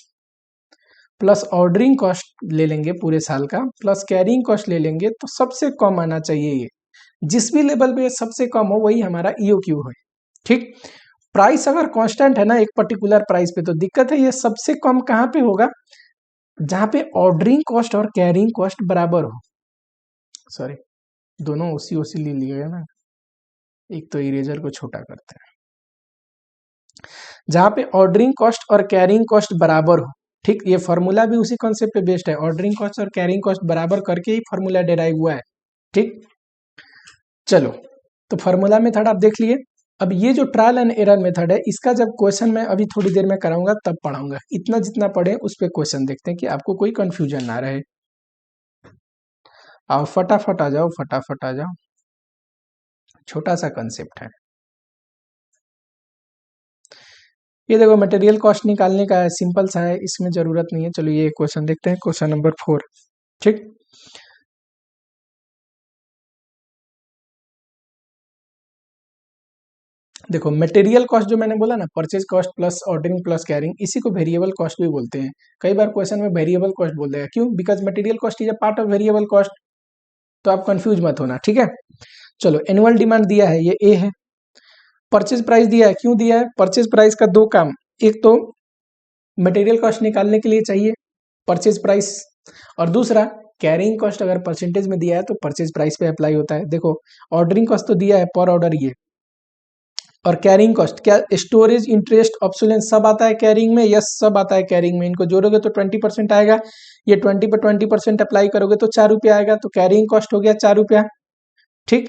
Speaker 1: plus ordering cost ले लेंगे पूरे साल का, प्लस कैरिंग कॉस्ट ले लेंगे, तो सबसे कम आना चाहिए ये। जिस भी लेवल पे सबसे कम हो वही हमारा ईओक्यू है। ठीक, प्राइस अगर कांस्टेंट है ना एक पर्टिकुलर प्राइस पे तो दिक्कत है, ये सबसे कम कहाँ पे होगा, जहां पे ऑर्डरिंग कॉस्ट और कैरिंग कॉस्ट बराबर हो। सॉरी, दोनों ओसी ओसी ले लिएगा ना, एक तो इरेजर को छोटा करते हैं, जहां पे ऑर्डरिंग कॉस्ट और कैरिंग कॉस्ट बराबर हो। ठीक, ये फॉर्मूला भी उसी कॉन्सेप्ट पे बेस्ड है, ऑर्डरिंग कॉस्ट और कैरिंग कॉस्ट बराबर करके ही फॉर्मूला डिराइव हुआ है। ठीक, चलो तो फॉर्मूला मेथड आप देख लिए। अब ये जो ट्रायल एंड एरर मेथड है इसका जब क्वेश्चन मैं अभी थोड़ी देर में कराऊंगा तब पढ़ाऊंगा, इतना जितना पढ़े उस पर क्वेश्चन देखते हैं कि आपको कोई कंफ्यूजन ना रहे। आओ फटाफट आ जाओ, फटाफट आ जाओ, छोटा सा कंसेप्ट है ये। देखो मटेरियल कॉस्ट निकालने का है, सिंपल सा है, इसमें जरूरत नहीं है। चलो ये क्वेश्चन देखते हैं, क्वेश्चन नंबर 4। ठीक, देखो मटेरियल कॉस्ट जो मैंने बोला ना, purchase cost plus ordering plus carrying, इसी को वेरिएबल कॉस्ट भी बोलते हैं। कई बार क्वेश्चन में वेरिएबल कॉस्ट बोल देगा, क्यों, because material cost is a part of variable cost, तो आप कंफ्यूज मत होना। ठीक है, चलो एनुअल डिमांड दिया है, ये ए है। परचेज प्राइस दिया है, क्यों दिया है, परचेज प्राइस का दो काम, एक तो मटेरियल कॉस्ट निकालने के लिए चाहिए परचेज प्राइस, और दूसरा कैरिंग कॉस्ट अगर परसेंटेज में दिया है तो परचेज प्राइस पे अप्लाई होता है। देखो ऑर्डरिंग कॉस्ट तो दिया है पर ऑर्डर ये, और कैरिंग कॉस्ट क्या, स्टोरेज, इंटरेस्ट, ऑब्सोलेंस सब आता है कैरिंग में, यस सब आता है कैरिंग में। इनको जोड़ोगे तो 20% आएगा, ये 20 पे 20% अप्लाई करोगे तो 4 रुपया आएगा, तो कैरिंग कॉस्ट हो गया 4 रुपया। ठीक,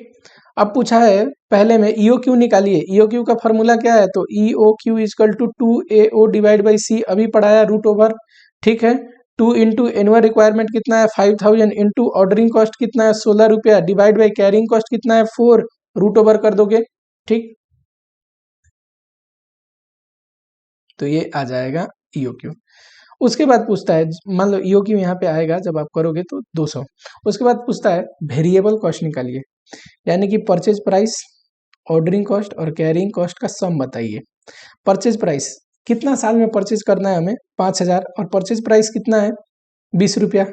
Speaker 1: अब पूछा है पहले में ईओ क्यू निकालिए, ईओ क्यू का फॉर्मूला क्या है, तो E O Q is equal to 2AO divide by C, अभी पढ़ाया रूट ओवर। ठीक है, 2 इंटू एनुअल रिक्वायरमेंट कितना है 5000, इंटू ऑर्डरिंग कॉस्ट कितना है 16 रुपया, डिवाइड बाई कैरिंग कॉस्ट कितना है 4, रूट ओवर कर दोगे। ठीक, तो ये आ जाएगा ईओ क्यू। उसके बाद पूछता है, मान लो ईओ क्यू यहाँ पे आएगा जब आप करोगे तो 200। उसके बाद पूछता है वेरिएबल कॉस्ट निकालिए, यानी कि परचेज प्राइस, ऑर्डरिंग कॉस्ट और कैरिंग कॉस्ट का सम बताइए। परचेज प्राइस कितना साल में परचेज करना है हमें 5000, और परचेज प्राइस कितना है 20 रुपया।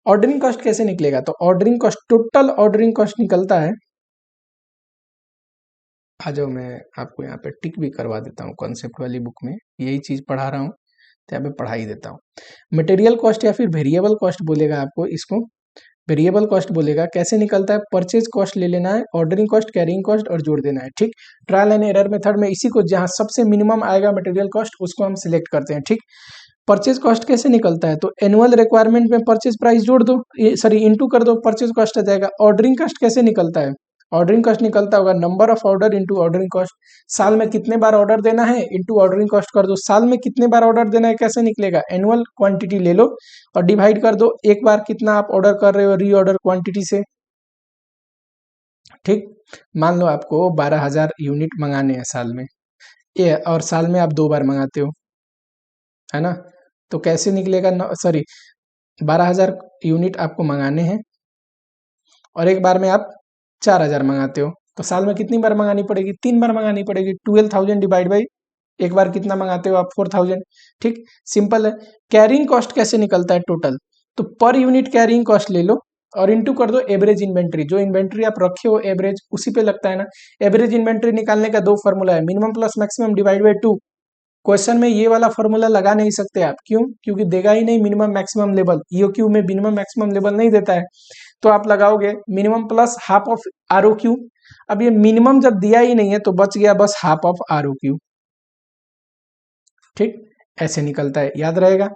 Speaker 1: ऑर्डरिंग कॉस्ट कैसे निकलेगा? तो ordering cost, total ordering cost निकलता है, आ जाओ मैं आपको यहाँ पे टिक भी करवा देता हूँ, कॉन्सेप्ट वाली बुक में यही चीज़ पढ़ा रहा हूँ तो यहाँ पे पढ़ा ही देता हूँ। मटेरियल कॉस्ट या फिर वेरिएबल कॉस्ट बोलेगा आपको, इसको वेरिएबल कॉस्ट बोलेगा। कैसे निकलता है? परचेज कॉस्ट ले लेना है, ऑर्डरिंग कॉस्ट, कैरिंग कॉस्ट और जोड़ देना है, ठीक। ट्रायल एंड एरर मेथड में इसी को जहाँ सबसे मिनिमम आएगा मटेरियल कॉस्ट उसको हम सिलेक्ट करते हैं, ठीक। परचेज कॉस्ट कैसे निकलता है? तो एनुअल रिक्वायरमेंट में परचेज प्राइस जोड़ दो, सॉरी इंटू कर दो, परचेज कॉस्ट आ जाएगा। ऑर्डरिंग कॉस्ट कैसे निकलता है? ऑर्डरिंग कॉस्ट निकलता होगा number of order into ordering cost. साल में कितने बार ऑर्डर देना है इंटू ऑर्डरिंग कॉस्ट कर दो। साल में कितने बार ऑर्डर देना है कैसे निकलेगा? एनुअल क्वांटिटी ले लो और डिवाइड कर दो, एक बार कितना आप ऑर्डर कर रहे हो रीऑर्डर क्वांटिटी से, ठीक। मान लो आपको 12,000 यूनिट मंगाने हैं साल में, ये और साल में आप 2 बार मंगाते हो, है ना। तो कैसे निकलेगा? सॉरी, 12,000 यूनिट आपको मंगाने हैं और एक बार में आप 4,000 मंगाते हो, तो साल में कितनी बार मंगानी पड़ेगी? 3 बार मंगानी पड़ेगी। 12,000 डिवाइड बाई एक बार कितना मंगाते हो आप? 4,000, ठीक। सिंपल है। कैरिंग कॉस्ट कैसे निकलता है? टोटल, तो पर यूनिट कैरिंग कॉस्ट ले लो और इंटू कर दो एवरेज इन्वेंट्री, जो इन्वेंट्री आप रखे हो एवरेज उसी पे लगता है ना। एवरेज इन्वेंट्री निकालने का 2 फॉर्मूला है, minimum plus maximum divide by 2। Question में ये वाला फॉर्मूला लगा नहीं सकते आप, क्यों? क्योंकि देगा ही नहीं मिनिमम मैक्सिमम लेवल, ईओक्यू में मिनिमम मैक्सिमम लेवल नहीं देता है। तो आप लगाओगे मिनिमम प्लस हाफ ऑफ आरओक्यू। अब ये मिनिमम जब दिया ही नहीं है तो बच गया बस हाफ ऑफ आरओक्यू, ठीक। ऐसे निकलता है, याद रहेगा।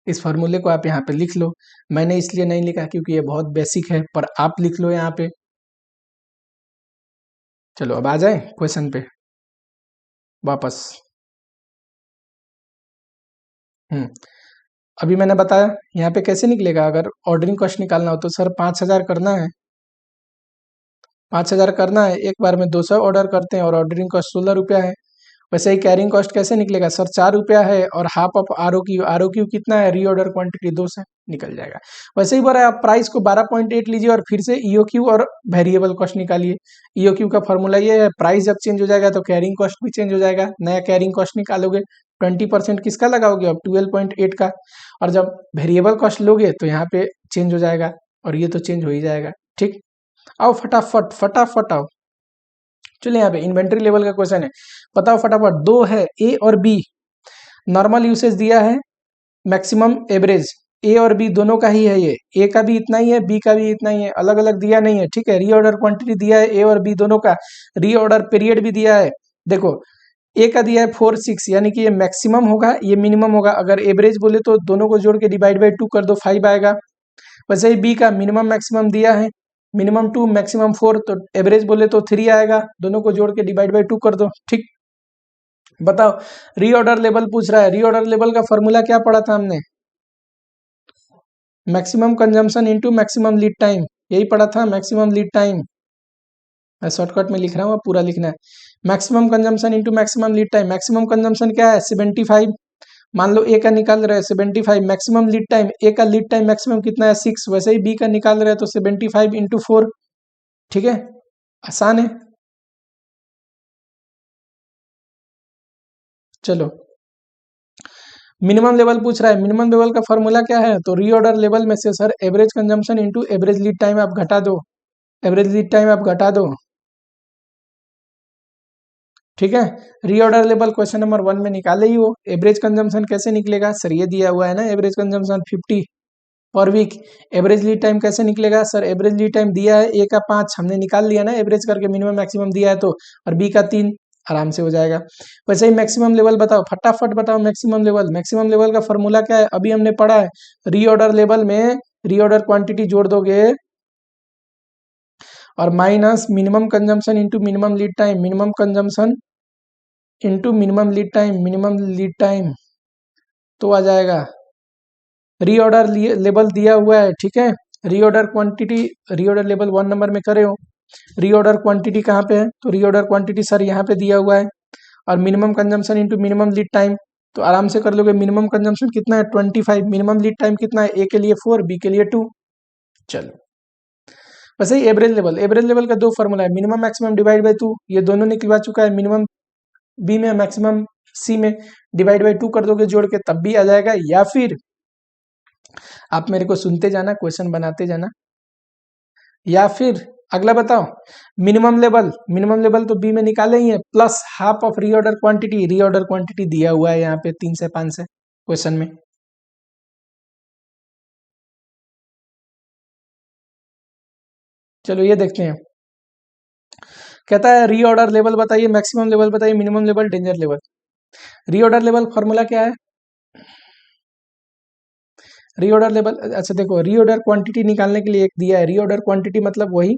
Speaker 1: इस फॉर्मूले को आप यहाँ पे लिख लो। मैंने इसलिए नहीं लिखा क्योंकि ये बहुत बेसिक है, पर आप लिख लो यहाँ पे। चलो अब आ जाए क्वेश्चन पे वापस। अभी मैंने बताया यहाँ पे कैसे निकलेगा। अगर ऑर्डरिंग कॉस्ट निकालना हो तो सर 5,000 करना है, 5,000 करना है, एक बार में 200 ऑर्डर करते हैं और ऑर्डरिंग कॉस्ट 16 रुपया है। वैसे ही कैरिंग कॉस्ट कैसे निकलेगा? सर 4 रुपया है और हाफ ऑफ आरओक्यू, आरओक्यू कितना है? रीऑर्डर क्वांटिटी 2 से निकल जाएगा। वैसे ही बोला है आप प्राइस को 12.8 लीजिए और फिर से ईओक्यू और वेरिएबल कॉस्ट निकालिए। ईओक्यू का फॉर्मूला ये है, प्राइस जब चेंज हो जाएगा तो कैरिंग कॉस्ट भी चेंज हो जाएगा। नया कैरिंग कॉस्ट निकालोगे 20% किसका लगाओगे? अब 12.8 का। और जब वेरिएबल कॉस्ट लोगे तो यहाँ पे चेंज हो जाएगा और ये तो चेंज हो ही जाएगा, ठीक। आओ फटाफट फटाफट आओ। चलिए यहाँ पे इन्वेंट्री लेवल का क्वेश्चन है, बताओ फटाफट। 2 है ए और बी, नॉर्मल यूसेज दिया है, मैक्सिमम एवरेज ए और बी दोनों का ही है, ये ए का भी इतना ही है बी का भी इतना ही है, अलग अलग दिया नहीं है, ठीक है। रीऑर्डर क्वांटिटी दिया है ए और बी दोनों का, रीऑर्डर पीरियड भी दिया है। देखो ए का दिया है 4-6, यानी कि ये मैक्सिमम होगा ये मिनिमम होगा। अगर एवरेज बोले तो दोनों को जोड़ के डिवाइड बाई 2 कर दो, 5 आएगा। वैसे ही बी का मिनिमम मैक्सिमम दिया है, मिनिमम 2 मैक्सिमम 4, तो एवरेज बोले तो 3 आएगा, दोनों को जोड़ के डिवाइड बाई 2 कर दो, ठीक। बताओ रीऑर्डर लेवल पूछ रहा है, रीऑर्डर लेवल का फॉर्मूला क्या पढ़ा था हमने? Maximum consumption into maximum lead time, यही पढ़ा था, मैक्सिमम लीड टाइम। मैं शॉर्टकट में लिख रहा हूँ, पूरा लिखना है। Maximum consumption into maximum lead time, maximum consumption क्या है? 75। मान लो ए का निकाल रहे हैं 75, मैक्सिमम लीड टाइम, ए का लीड टाइम मैक्सिमम कितना है? 6। वैसे ही बी का निकाल रहे हैं तो 75 इंटू 4, ठीक है, आसान है। चलो मिनिमम लेवल पूछ रहा है, मिनिमम लेवल का फॉर्मूला क्या है? तो रीऑर्डर लेवल में से sir average consumption into average lead time आप घटा दो, एवरेज लीड टाइम आप घटा दो, ठीक है। रीऑर्डर लेवल क्वेश्चन नंबर 1 में निकाले ही हो। एवरेज कंजम्पशन कैसे निकलेगा? सर ये दिया हुआ है ना, एवरेज कंजम्पशन 50 पर वीक। एवरेज लीड टाइम कैसे निकलेगा? सर एवरेज लीड टाइम दिया है ए का 5, हमने निकाल लिया ना एवरेज करके, मिनिमम मैक्सिमम दिया है तो, और बी का 3, आराम से हो जाएगा। वैसे ही मैक्सिमम लेवल बताओ, फटाफट बताओ मैक्सिमम लेवल। मैक्सिमम लेवल का फॉर्मूला क्या है? अभी हमने पढ़ा है, रीऑर्डर लेवल में रीऑर्डर क्वांटिटी जोड़ दोगे और minus minimum consumption into minimum lead time, minimum consumption into minimum lead time, minimum lead time, तो आ जाएगा। रीऑर्डर लेवल दिया हुआ है, ठीक है। Reorder quantity, reorder level 1 number में करे हो। रीऑर्डर क्वांटिटी कहाँ पे है? तो रीऑर्डर क्वांटिटी सर यहाँ पे दिया हुआ है, और minimum consumption into minimum lead time, तो आराम से कर लोगे। मिनिमम कंजम्पशन कितना है? 25। मिनिमम लीड टाइम कितना है? ए के लिए 4, बी के लिए 2। चलो वैसे ही एवरेज लेवल, एवरेज लेवल का 2 फॉर्मूला है, मिनिमम मैक्सिमम डिवाइड बाई 2, ये दोनों निकलवा चुका है। मिनिमम बी में, मैक्सिमम सी में, डिवाइड बाई 2 कर दोगे जोड़ के, तब भी आ जाएगा। या फिर आप मेरे को सुनते जाना, क्वेश्चन बनाते जाना। या फिर अगला बताओ, मिनिमम लेवल तो बी में निकाले ही है, plus half of reorder quantity. Reorder quantity दिया हुआ है यहाँ पे 3 से 5 से क्वेश्चन में। चलो ये देखते हैं, कहता है रीऑर्डर लेवल बताइए, मैक्सिमम लेवल बताइए, minimum level, danger level. Reorder level formula क्या है? रीऑर्डर लेवल, अच्छा देखो, रीऑर्डर क्वांटिटी निकालने के लिए एक दिया है। रीऑर्डर क्वांटिटी मतलब वही,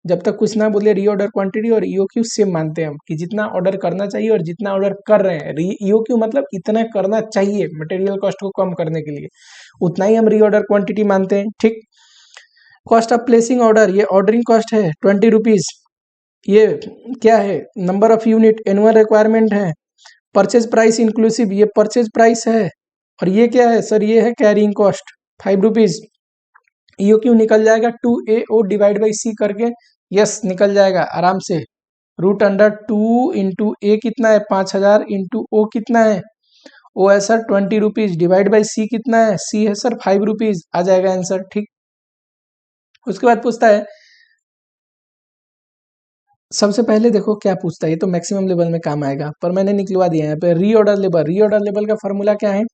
Speaker 1: जब तक कुछ ना बोले रीऑर्डर क्वांटिटी और ईओक्यू सेम मानते हैं हम, कि जितना ऑर्डर करना चाहिए और जितना ऑर्डर कर रहे हैं। ईओक्यू मतलब इतना करना चाहिए मटेरियल कॉस्ट को कम करने के लिए, उतना ही हम रीऑर्डर क्वांटिटी मानते हैं। ठीक, कॉस्ट ऑफ प्लेसिंग ऑर्डर, ये ऑर्डरिंग कॉस्ट है 20 रुपीज। ये क्या है? Number of unit, annual requirement है। परचेज प्राइस इंक्लूसिव, ये परचेज प्राइस है। और ये क्या है सर? ये है carrying cost 5 rupees. EO Q निकल जाएगा 2AO डिवाइड बाई सी करके, यस निकल जाएगा आराम से। रूट अंडर 2 इंटू ए कितना है? 5000 इंटू ओ कितना है? ओ है सर 20 रुपीज, डिवाइड बाई सी कितना है? सी है सर 5 रुपीज, आ जाएगा आंसर। ठीक, उसके बाद पूछता है, सबसे पहले देखो क्या पूछता है, ये तो मैक्सिमम लेवल में काम आएगा, पर मैंने निकलवा दिया यहाँ पे रीऑर्डर लेवल। रीऑर्डर लेवल का फॉर्मूला क्या है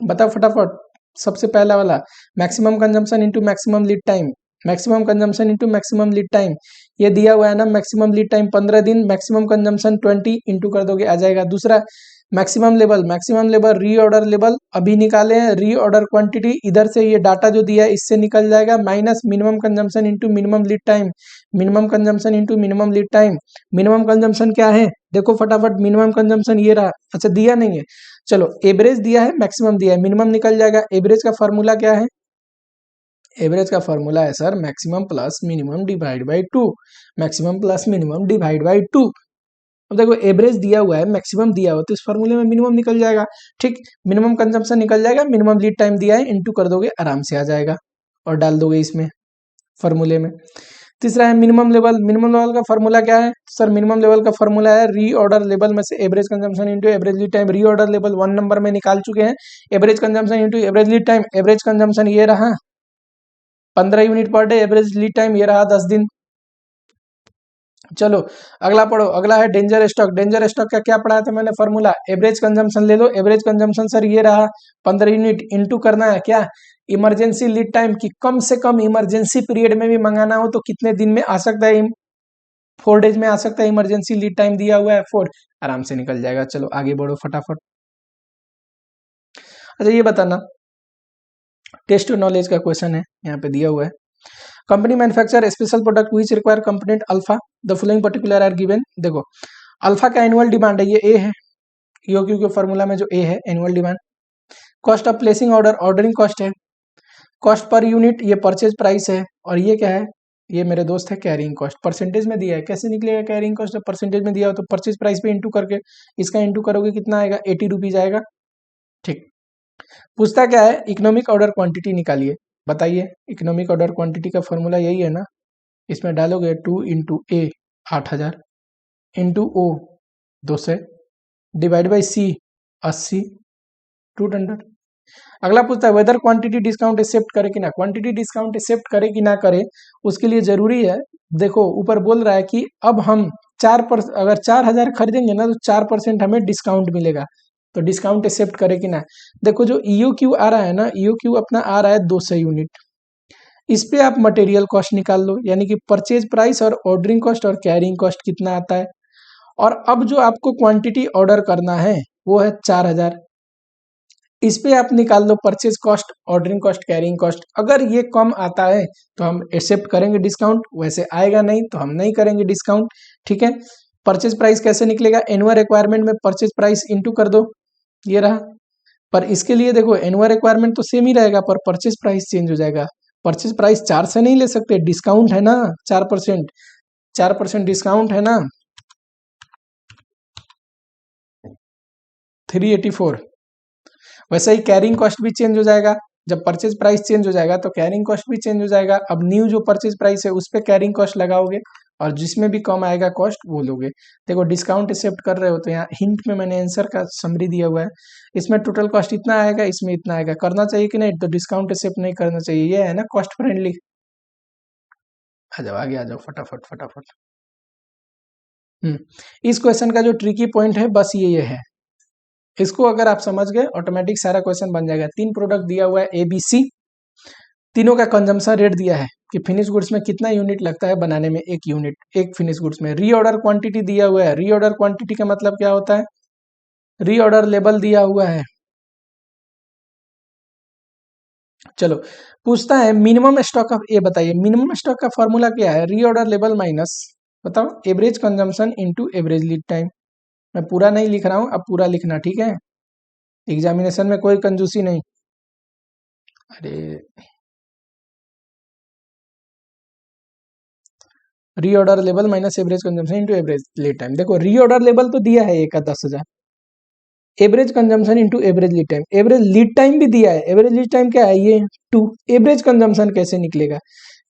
Speaker 1: बताओ फटाफट। सबसे पहला वाला, maximum consumption into maximum lead time. Maximum consumption into maximum lead time, ये दिया हुआ है ना, मैक्सिमम लीड टाइम 15 दिन, मैक्सिमम कंजम्पशन 20 इंटू कर दोगे आ जाएगा। दूसरा मैक्सिमम लेवल रीऑर्डर लेवल अभी निकाले हैं, रीऑर्डर क्वांटिटी इधर से ये डाटा जो दिया है इससे निकल जाएगा, minus minimum consumption into minimum lead time. Minimum consumption into minimum lead time, minimum consumption क्या है देखो फटाफट, मिनिमम कंजम्पशन ये रहा। अच्छा दिया नहीं है, चलो एवरेज दिया है, मैक्सिमम दिया है, मिनिमम निकल जाएगा। एवरेज का फॉर्मूला क्या है? एवरेज का फॉर्मूला है sir maximum plus minimum divide by 2। Maximum plus minimum divide by 2। अब देखो एवरेज दिया हुआ है, मैक्सिमम दिया हुआ, तो इस फॉर्मूले में मिनिमम निकल जाएगा। ठीक, मिनिमम कंजम्पशन निकल जाएगा, मिनिमम लीड टाइम दिया है, इंटू कर दोगे आराम से आ जाएगा और डाल दोगे इसमें फॉर्मूले में। तीसरा है मिनिमम लेवल। मिनिमम लेवल का फॉर्मूला क्या है सर? मिनिमम लेवल का फॉर्मूला है रीऑर्डर लेवल में से average consumption into average lead time. Reorder level 1 number में निकाल चुके हैं, average consumption into average lead time. Average consumption ये रहा 15 unit per day, average lead time ये रहा 10 दिन। चलो अगला पढ़ो, अगला है डेंजर स्टॉक। डेंजर स्टॉक का क्या पढ़ाया था मैंने फॉर्मूला? एवरेज कंजम्पशन ले लो, एवरेज कंजम्पशन सर ये रहा 15 यूनिट, इंटू करना है क्या? इमरजेंसी लीड टाइम, की कम से कम इमरजेंसी पीरियड में भी मंगाना हो तो कितने दिन में आ सकता है? 4 डेज में आ सकता है, इमरजेंसी लीड टाइम दिया हुआ है 4, आराम से निकल जाएगा। चलो आगे बढ़ो फटाफट। अच्छा ये बताना, टेस्ट नॉलेज का क्वेश्चन है, यहाँ पे दिया हुआ है। Company manufacture special product which require component alpha, the following particular are given. देखो अल्फा का एनुअल डिमांड है, ये ए है, ईओक्यू के फॉर्मूला में जो ए है annual demand. Cost of placing order, ordering cost है। कॉस्ट पर यूनिट, ये परचेज प्राइस है। और ये क्या है? ये मेरे दोस्त है कैरिंग कॉस्ट, परसेंटेज में दिया है। कैसे निकलेगा कैरिंग कॉस्ट? परसेंटेज में दिया हो तो परचेज प्राइस पे इंटू करके इसका इंटू करोगे कितना आएगा? 80 रुपीज आएगा। ठीक, पूछता क्या है? इकोनॉमिक ऑर्डर क्वांटिटी निकालिए, बताइए। इकोनॉमिक ऑर्डर क्वांटिटी का फॉर्मूला यही है ना, इसमें डालोगे 2 into A 8000 into O 200 divide by C 80 200। अगला पूछता है वेदर क्वांटिटी डिस्काउंट एक्सेप्ट करे कि ना। क्वांटिटी डिस्काउंट एक्सेप्ट करे कि ना करे, उसके लिए जरूरी है, देखो ऊपर बोल रहा है कि अब हम 4% अगर 4000 खरीदेंगे ना तो 4% हमें डिस्काउंट मिलेगा, तो डिस्काउंट एक्सेप्ट करे कि ना। देखो जो ईओक्यू आ रहा है ना, ईओक्यू अपना आ रहा है 200 यूनिट, इस पे आप मटेरियल कॉस्ट निकाल लो, यानी कि परचेज प्राइस और ऑर्डरिंग कॉस्ट और कैरिंग कॉस्ट कितना आता है। और अब जो आपको क्वांटिटी ऑर्डर करना है वो है 4000, इस पे आप निकाल लो purchase cost, ordering cost, carrying cost. अगर ये कम आता है तो हम एक्सेप्ट करेंगे डिस्काउंट, वैसे आएगा नहीं तो हम नहीं करेंगे डिस्काउंट। ठीक है, परचेज प्राइस कैसे निकलेगा? एनुअल रिक्वायरमेंट में परचेज प्राइस इंटू कर दो, ये रहा। पर इसके लिए देखो एनुअल रिक्वायरमेंट तो सेम ही रहेगा, पर परचेज प्राइस चेंज हो जाएगा। परचेज प्राइस 4 से नहीं ले सकते, डिस्काउंट है ना 4%, 4% डिस्काउंट है ना 384। वैसे ही कैरिंग कॉस्ट भी चेंज हो जाएगा, जब परचेज प्राइस चेंज हो जाएगा तो कैरिंग कॉस्ट भी चेंज हो जाएगा। अब न्यू जो परचेज प्राइस है उस पर कैरिंग कॉस्ट लगाओगे और जिसमें भी कम आएगा कॉस्ट वो लोगे। देखो डिस्काउंट एक्सेप्ट कर रहे हो तो यहाँ हिंट में मैंने आंसर का समरी दिया हुआ है, इसमें टोटल कॉस्ट इतना आएगा, इसमें इतना आएगा, करना चाहिए कि नहीं? तो डिस्काउंट एक्सेप्ट नहीं करना चाहिए, ये है ना कॉस्ट फ्रेंडली। आ जाओ आगे आ जाओ फटाफट फटाफट। इस क्वेश्चन का जो ट्रिकी पॉइंट है बस ये है, इसको अगर आप समझ गए ऑटोमेटिक सारा क्वेश्चन बन जाएगा। 3 प्रोडक्ट दिया हुआ है ABC, तीनों का कंजम्पशन रेट दिया है कि फिनिश गुड्स में कितना यूनिट लगता है बनाने में, 1 यूनिट एक फिनिश गुड्स में। रीऑर्डर क्वांटिटी दिया हुआ है, रीऑर्डर क्वांटिटी का मतलब क्या होता है? रीऑर्डर लेवल दिया हुआ है। चलो पूछता है मिनिमम स्टॉक ऑफ ए बताइए, मिनिमम स्टॉक का फॉर्मूला क्या है? रीऑर्डर लेवल माइनस बताओ average consumption into average lead time. मैं पूरा नहीं लिख रहा हूं, अब पूरा लिखना, ठीक है? एग्जामिनेशन में कोई कंजूसी नहीं। अरे reorder level minus average consumption into average lead time. देखो रीऑर्डर लेवल तो दिया है एक का 10,000, average consumption into average lead time, average lead time भी दिया है, एवरेज लीड टाइम क्या है? ये 2। एवरेज कंजम्पशन कैसे निकलेगा?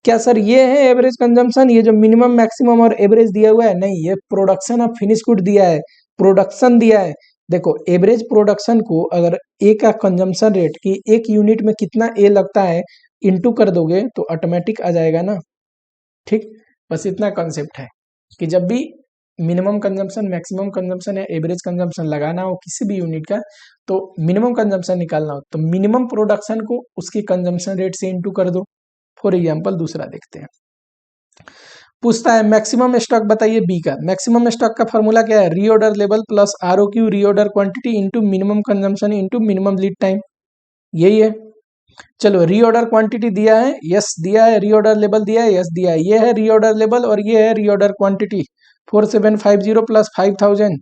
Speaker 1: क्या सर ये है एवरेज कंजम्पशन, ये जो मिनिमम मैक्सिमम और एवरेज दिया हुआ है? नहीं, ये प्रोडक्शन ऑफ फिनिश गुड दिया है, प्रोडक्शन दिया है। देखो एवरेज प्रोडक्शन को अगर ए का कंजम्पशन रेट की 1 यूनिट में कितना ए लगता है इंटू कर दोगे तो ऑटोमेटिक आ जाएगा ना, ठीक? बस इतना कॉन्सेप्ट है कि जब भी मिनिमम कंजम्पशन, मैक्सिमम कंजम्पशन या एवरेज कंजम्पशन लगाना हो किसी भी यूनिट का, तो मिनिमम कंजम्पशन निकालना हो तो मिनिमम प्रोडक्शन को उसकी कंजम्पशन रेट से इंटू कर दो। फॉर एग्जाम्पल दूसरा देखते हैं, पूछता है मैक्सिमम स्टॉक बताइए बी का। मैक्सिमम स्टॉक का फॉर्मूला क्या है? Reorder level plus ROQ reorder quantity into minimum consumption into minimum lead time, यही है। चलो रीऑर्डर क्वांटिटी दिया है, यस दिया है, रीऑर्डर लेवल दिया है, यस दिया है, ये है रीऑर्डर लेवल और ये है reorder quantity. 4750 plus 5000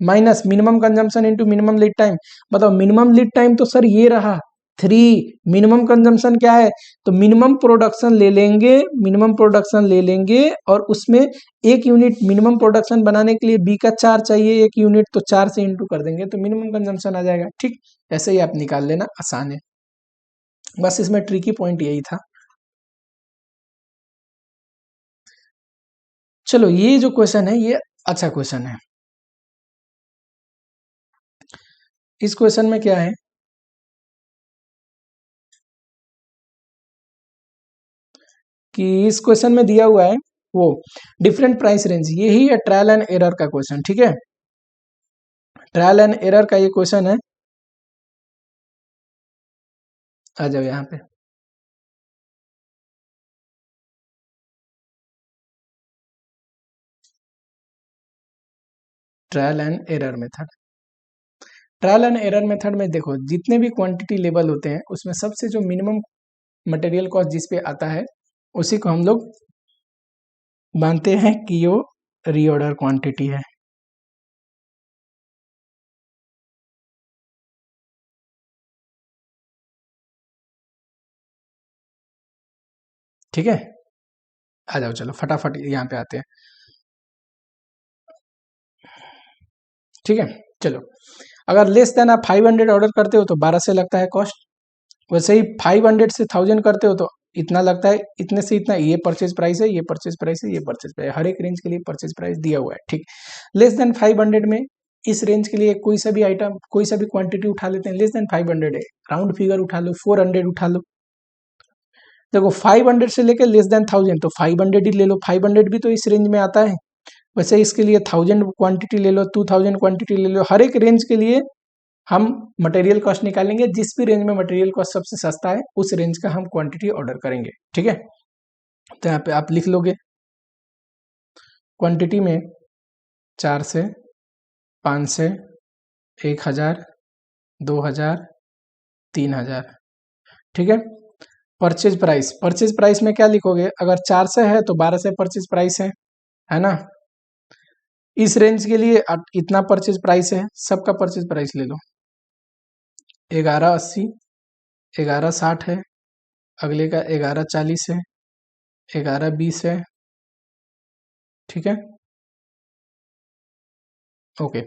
Speaker 1: minus minimum consumption into minimum lead time. बताओ मिनिमम लीड टाइम तो सर ये रहा 3, मिनिमम कंजम्पशन क्या है? तो मिनिमम प्रोडक्शन ले लेंगे, मिनिमम प्रोडक्शन ले लेंगे और उसमें 1 यूनिट मिनिमम प्रोडक्शन बनाने के लिए बी का 4 चाहिए 1 यूनिट, तो 4 से इंटू कर देंगे तो मिनिमम कंजम्पशन आ जाएगा, ठीक? ऐसे ही आप निकाल लेना, आसान है। बस इसमें ट्रिकी पॉइंट यही था। चलो ये जो क्वेश्चन है ये अच्छा क्वेश्चन है। इस क्वेश्चन में क्या है कि इस क्वेश्चन में दिया हुआ है वो डिफरेंट प्राइस रेंज, यही है ट्रायल एंड एरर का क्वेश्चन, ठीक है? ट्रायल एंड एरर का ये क्वेश्चन है। आ जाओ यहाँ पे, trial and error method. Trial and error method में देखो जितने भी क्वांटिटी लेवल होते हैं उसमें सबसे जो मिनिमम मटेरियल कॉस्ट जिस पे आता है उसी को हम लोग मानते हैं कि वो रीऑर्डर क्वांटिटी है, ठीक है? आ जाओ चलो फटाफट यहाँ पे आते हैं, ठीक है? चलो अगर लेस देन आप 500 ऑर्डर करते हो तो 12 से लगता है कॉस्ट, वैसे ही 500 से 1000 करते हो तो इतना लगता है, इतने से इतना, ये परचेज प्राइस है, ये परचेज प्राइस है, ये परचेज प्राइस, हर एक रेंज के लिए परचेज प्राइस दिया हुआ है, ठीक? लेस देन 500 में इस रेंज के लिए कोई सा भी आइटम, कोई सा भी क्वांटिटी उठा लेते हैं, लेस देन 500 है, राउंड फिगर उठा लो, 400 उठा लो। देखो 500 से लेकर लेस देन 1000 तो 500 ही ले लो, 500 भी तो इस रेंज में आता है। वैसे इसके लिए 1000 क्वांटिटी ले लो, 2000 क्वांटिटी ले लो, हर एक रेंज के लिए हम मटेरियल कॉस्ट निकालेंगे, जिस भी रेंज में मटेरियल कॉस्ट सबसे सस्ता है उस रेंज का हम क्वांटिटी ऑर्डर करेंगे, ठीक है? तो यहाँ पे आप लिख लोगे क्वांटिटी में 4 से 5 से 1000 2000 3000, ठीक है? परचेज प्राइस, परचेज प्राइस में क्या लिखोगे? अगर 4 से है तो 12 से परचेज प्राइस है ना? इस रेंज के लिए इतना परचेज प्राइस है, सबका परचेज प्राइस ले लो, 1180 1160 है, अगले का 1140 है, 1120 है, ठीक है? ओके,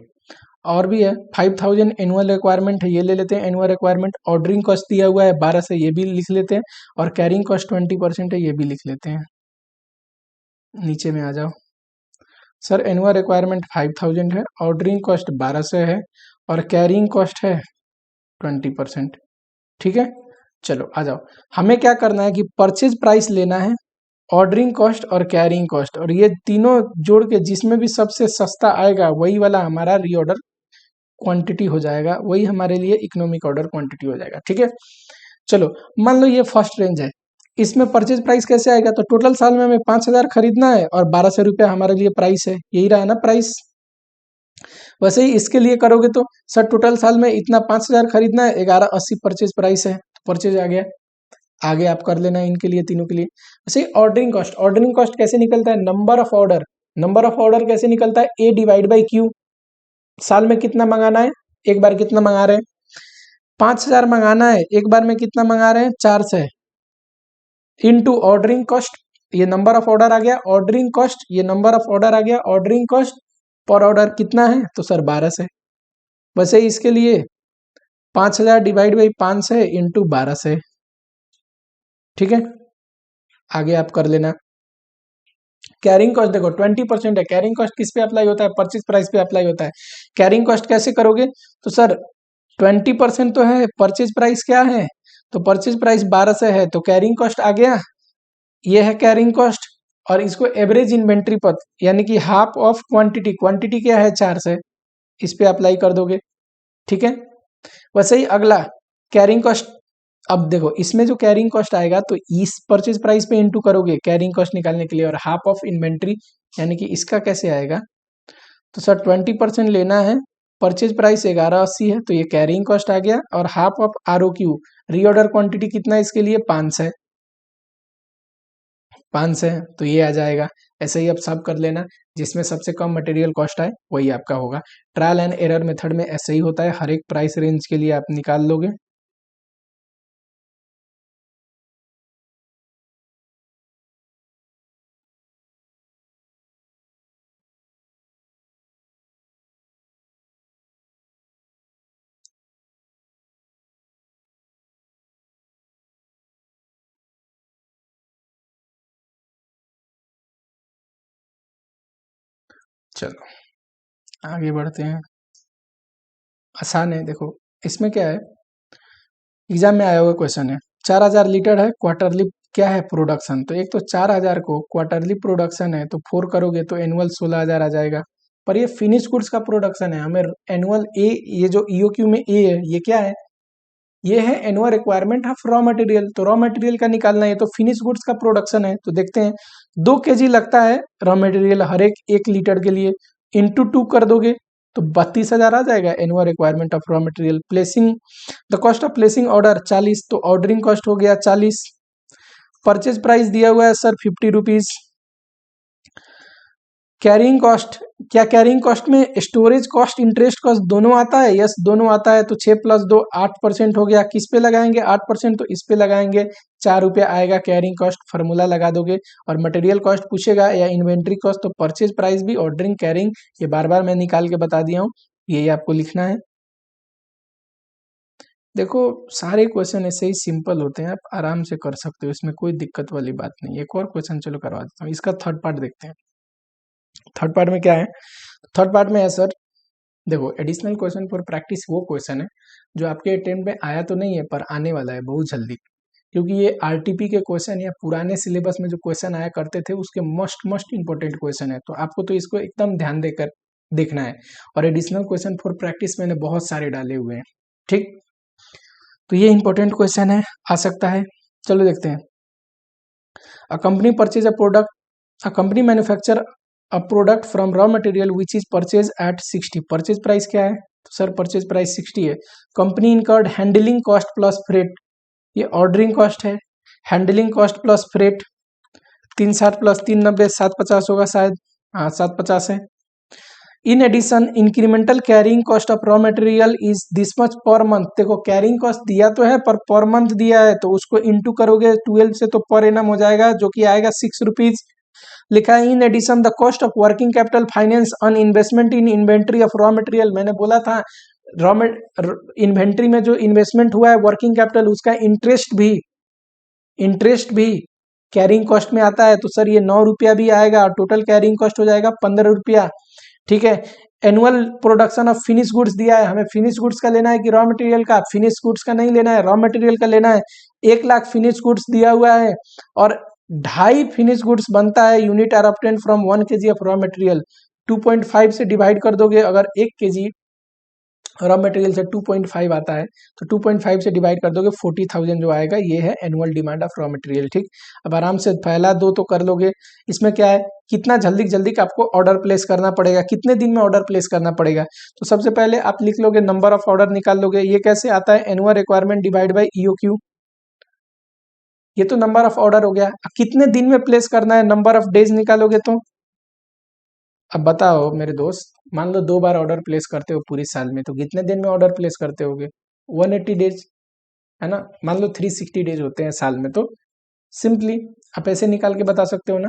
Speaker 1: और भी है 5000 एनुअल रिक्वायरमेंट है, ये ले लेते हैं एनुअल रिक्वायरमेंट। ऑर्डरिंग कॉस्ट दिया हुआ है 12 से, ये भी लिख लेते हैं, और कैरिंग कॉस्ट 20% है, ये भी लिख लेते हैं। नीचे में आ जाओ सर। एनुअल रिक्वायरमेंट 5000 है, ऑर्डरिंग कॉस्ट 1200 है और कैरिंग कॉस्ट है 20%। ठीक है, चलो आ जाओ। हमें क्या करना है कि परचेज प्राइस लेना है, ऑर्डरिंग कॉस्ट और कैरिंग कॉस्ट, और ये तीनों जोड़ के जिसमें भी सबसे सस्ता आएगा वही वाला हमारा रीऑर्डर क्वांटिटी हो जाएगा, वही हमारे लिए इकोनॉमिक ऑर्डर क्वांटिटी हो जाएगा। ठीक है, चलो मान लो ये फर्स्ट रेंज है, इसमें परचेज प्राइस कैसे आएगा? तो टोटल साल में हमें 5000 खरीदना है और 1200 रुपया हमारे लिए प्राइस है, यही रहा ना प्राइस। वैसे ही इसके लिए करोगे तो सर टोटल साल में इतना 5000 खरीदना है, 1180 परचेज प्राइस है, परचेज आ गया। आगे आप कर लेना इनके लिए, तीनों के लिए। वैसे ऑर्डरिंग कॉस्ट, ऑर्डरिंग कॉस्ट कैसे निकलता है? Number of order, number of order कैसे निकलता है? ए डिवाइड बाई क्यू। साल में कितना मंगाना है, एक बार कितना मंगा रहे हैं? 5000 मंगाना है, एक बार में कितना मंगा रहे हैं? 400 इंटू ऑर्डरिंग कॉस्ट, ये नंबर ऑफ ऑर्डर आ गया, ऑर्डरिंग कॉस्ट ये नंबर ऑफ ऑर्डर आ गया, ऑर्डरिंग कॉस्ट पर ऑर्डर कितना है? तो सर 1200। वैसे इसके लिए 5000 डिवाइड बाई 500 इंटू 1200। ठीक है, आगे आप कर लेना। कैरिंग कॉस्ट देखो 20% है, कैरिंग कॉस्ट किस पे अप्लाई होता है? परचेज प्राइस पे अप्लाई होता है। कैरिंग कॉस्ट कैसे करोगे? तो सर 20% तो है, परचेज प्राइस क्या है? तो परचेज प्राइस 1200 है, तो कैरिंग कॉस्ट आ गया, ये है कैरिंग कॉस्ट। और इसको एवरेज इन्वेंट्री पर यानी कि हाफ ऑफ क्वांटिटी, क्वांटिटी क्या है? 400, इस पे अप्लाई कर दोगे। ठीक है, वैसे ही अगला कैरिंग कॉस्ट। अब देखो इसमें जो कैरिंग कॉस्ट आएगा तो इस परचेज प्राइस पे इंटू करोगे कैरिंग कॉस्ट निकालने के लिए, और हाफ ऑफ इन्वेंट्री यानी कि इसका कैसे आएगा? तो सर 20% लेना है, परचेज प्राइस 1180 है, तो ये कैरिंग कॉस्ट आ गया, और half of ROQ reorder quantity कितना है इसके लिए? 500 है, 500 है, तो ये आ जाएगा। ऐसे ही आप सब कर लेना, जिसमें सबसे कम मटेरियल कॉस्ट आए वही आपका होगा। ट्रायल एंड एरर मेथड में ऐसे ही होता है, हर एक प्राइस रेंज के लिए आप निकाल लोगे। चलो आगे बढ़ते हैं, आसान है। देखो इसमें क्या है, एग्जाम में आया हुआ क्वेश्चन है, 4000 लीटर है क्वार्टरली क्या है प्रोडक्शन। तो एक तो 4000 को क्वार्टरली प्रोडक्शन है तो 4 करोगे तो एनुअल 16000 आ जाएगा। पर ये फिनिश गुड्स का प्रोडक्शन है, हमें एनुअल ए, ये जो EOQ में ए है ये क्या है? ये है annual requirement of raw material, तो रॉ मटेरियल का निकालना है, तो फिनिश गुड्स का प्रोडक्शन है। तो देखते हैं 2 kg लगता है रॉ मटेरियल हर एक 1 लीटर के लिए, इंटू 2 कर दोगे तो 32,000 आ जाएगा annual requirement of raw material. Placing the cost of placing order 40, तो ऑर्डरिंग कॉस्ट हो गया 40। परचेज प्राइस दिया हुआ है सर 50 रुपीज। कैरिंग कॉस्ट, क्या कैरिंग कॉस्ट में स्टोरेज कॉस्ट इंटरेस्ट कॉस्ट दोनों आता है? यस दोनों आता है, तो 6 + 2 8% हो गया। किस पे लगाएंगे 8%? तो इस पे लगाएंगे, 4 रुपया आएगा कैरिंग कॉस्ट, फार्मूला लगा दोगे। और मटेरियल कॉस्ट पूछेगा या इन्वेंट्री कॉस्ट, तो परचेज प्राइस भी, ऑर्डरिंग, कैरिंग, ये बार बार मैं निकाल के बता दिया हूँ, यही आपको लिखना है। देखो सारे क्वेश्चन ऐसे ही सिंपल होते हैं, आप आराम से कर सकते हो, इसमें कोई दिक्कत वाली बात नहीं। एक और क्वेश्चन चलो करवा देता हूँ, इसका थर्ड पार्ट देखते हैं। थर्ड पार्ट में क्या है? थर्ड पार्ट में है सर, देखो एडिशनल क्वेश्चन फॉर प्रैक्टिस वो क्वेश्चन है जो आपके अटेम्प्ट में आया तो नहीं है पर आने वाला है बहुत जल्दी, क्योंकि ये RTP के क्वेश्चन या पुराने सिलेबस में जो क्वेश्चन आया करते थे उसके मोस्ट इंपॉर्टेंट क्वेश्चन है, तो आपको तो इसको एकदम ध्यान देकर देखना है। और एडिशनल क्वेश्चन फॉर प्रैक्टिस मैंने बहुत सारे डाले हुए हैं, ठीक, तो ये इंपॉर्टेंट क्वेश्चन है, आ सकता है। चलो देखते हैं। A company purchase a product, a company manufacture a product from raw material which is purchase at 60। Purchase price क्या है? तो सर परचेज प्राइस 60 है। Company incurred handling cost plus freight, ये ऑर्डरिंग कॉस्ट है, हैंडलिंग कॉस्ट प्लस फ्रेट, 360 + 390 750 होगा शायद, हाँ 750 है। In addition incremental carrying cost of raw material is this much per month. देखो कैरिंग कॉस्ट दिया तो है पर मंथ दिया है, तो उसको इंटू करोगे 12 से तो पर एनम हो जाएगा, जो कि आएगा 6 रुपीज। लिखा है in addition the cost of working capital finance on investment in inventory of raw material. मैंने बोला था रॉ इन्वेंट्री में जो इन्वेस्टमेंट हुआ है वर्किंग कैपिटल, उसका इंटरेस्ट भी कैरिंग कॉस्ट में आता है तो सर ये 9 रुपया भी आएगा और टोटल कैरिंग कॉस्ट हो जाएगा 15 रुपया। ठीक है। Annual production of finish goods दिया है, हमें फिनिश गुड्स का लेना है कि रॉ मटेरियल का? फिनिश गुड्स का नहीं लेना है, रॉ मटेरियल का लेना है। 1 लाख फिनिश गुड्स दिया हुआ है और 2.5 फिनिश गुड्स बनता है। Unit are obtained from 1 kg of raw material. 2.5 से डिवाइड कर दोगे, अगर 1 kg रॉ मटेरियल से 2.5 आता है तो 2.5 से डिवाइड कर दोगे, 40,000 जो आएगा ये है annual demand of raw material. ठीक, अब आराम से पहला दो तो कर लोगे। इसमें क्या है, कितना जल्दी जल्दी आपको ऑर्डर प्लेस करना पड़ेगा, कितने दिन में ऑर्डर प्लेस करना पड़ेगा। तो सबसे पहले आप लिख लोगे नंबर ऑफ ऑर्डर निकाल लोगे। ये कैसे आता है, annual requirement divide by EOQ। ये तो नंबर ऑफ ऑर्डर हो गया। अब कितने दिन में प्लेस करना है, नंबर ऑफ डेज निकालोगे। तो अब बताओ मेरे दोस्त, मान लो 2 बार ऑर्डर प्लेस करते हो पूरी साल में, तो कितने दिन में ऑर्डर प्लेस करते होगे? 180 डेज, है ना। मान लो 360 डेज होते हैं साल में, तो सिंपली आप ऐसे निकाल के बता सकते हो ना।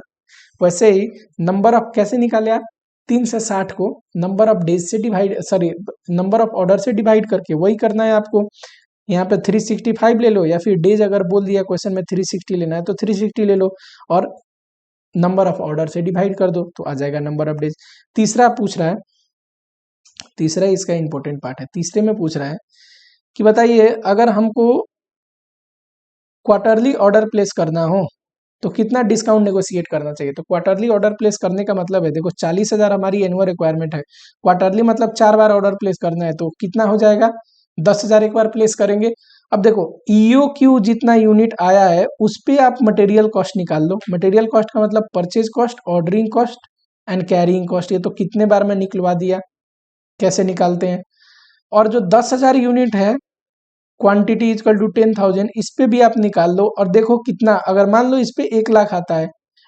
Speaker 1: वैसे ही नंबर ऑफ कैसे निकाले आप, 3 से 60 को नंबर ऑफ डेज से divide, sorry number of order से डिवाइड करके वही करना है आपको। यहाँ पे 365 ले लो, या फिर डेज अगर बोल दिया क्वेश्चन में 360 लेना है तो 360 ले लो और नंबर ऑफ ऑर्डर से डिवाइड कर दो तो आ जाएगा नंबर ऑफ डेज। तीसरा पूछ रहा है, तीसरा इसका इंपॉर्टेंट पार्ट है। तीसरे में पूछ रहा है कि बताइए अगर हमको क्वार्टरली ऑर्डर प्लेस करना हो तो कितना डिस्काउंट नेगोशिएट करना चाहिए। तो क्वार्टरली ऑर्डर प्लेस करने का मतलब है, देखो 40,000 हमारी एनुअल रिक्वायरमेंट है, क्वार्टरली मतलब 4 बार ऑर्डर प्लेस करना है, तो कितना हो जाएगा, 10,000 एक बार प्लेस करेंगे। अब देखो EOQ जितना यूनिट आया है उस पे आप मटेरियल कॉस्ट निकाल लो। मटेरियल कॉस्ट का मतलब purchase cost, ordering cost and carrying cost. ये तो कितने बार में निकलवा दिया, कैसे निकालते हैं। और जो 10,000 यूनिट है, क्वांटिटी इजकल टू 10,000, इस पे भी आप निकाल लो और देखो कितना। अगर मान लो इस पे 1 लाख आता है,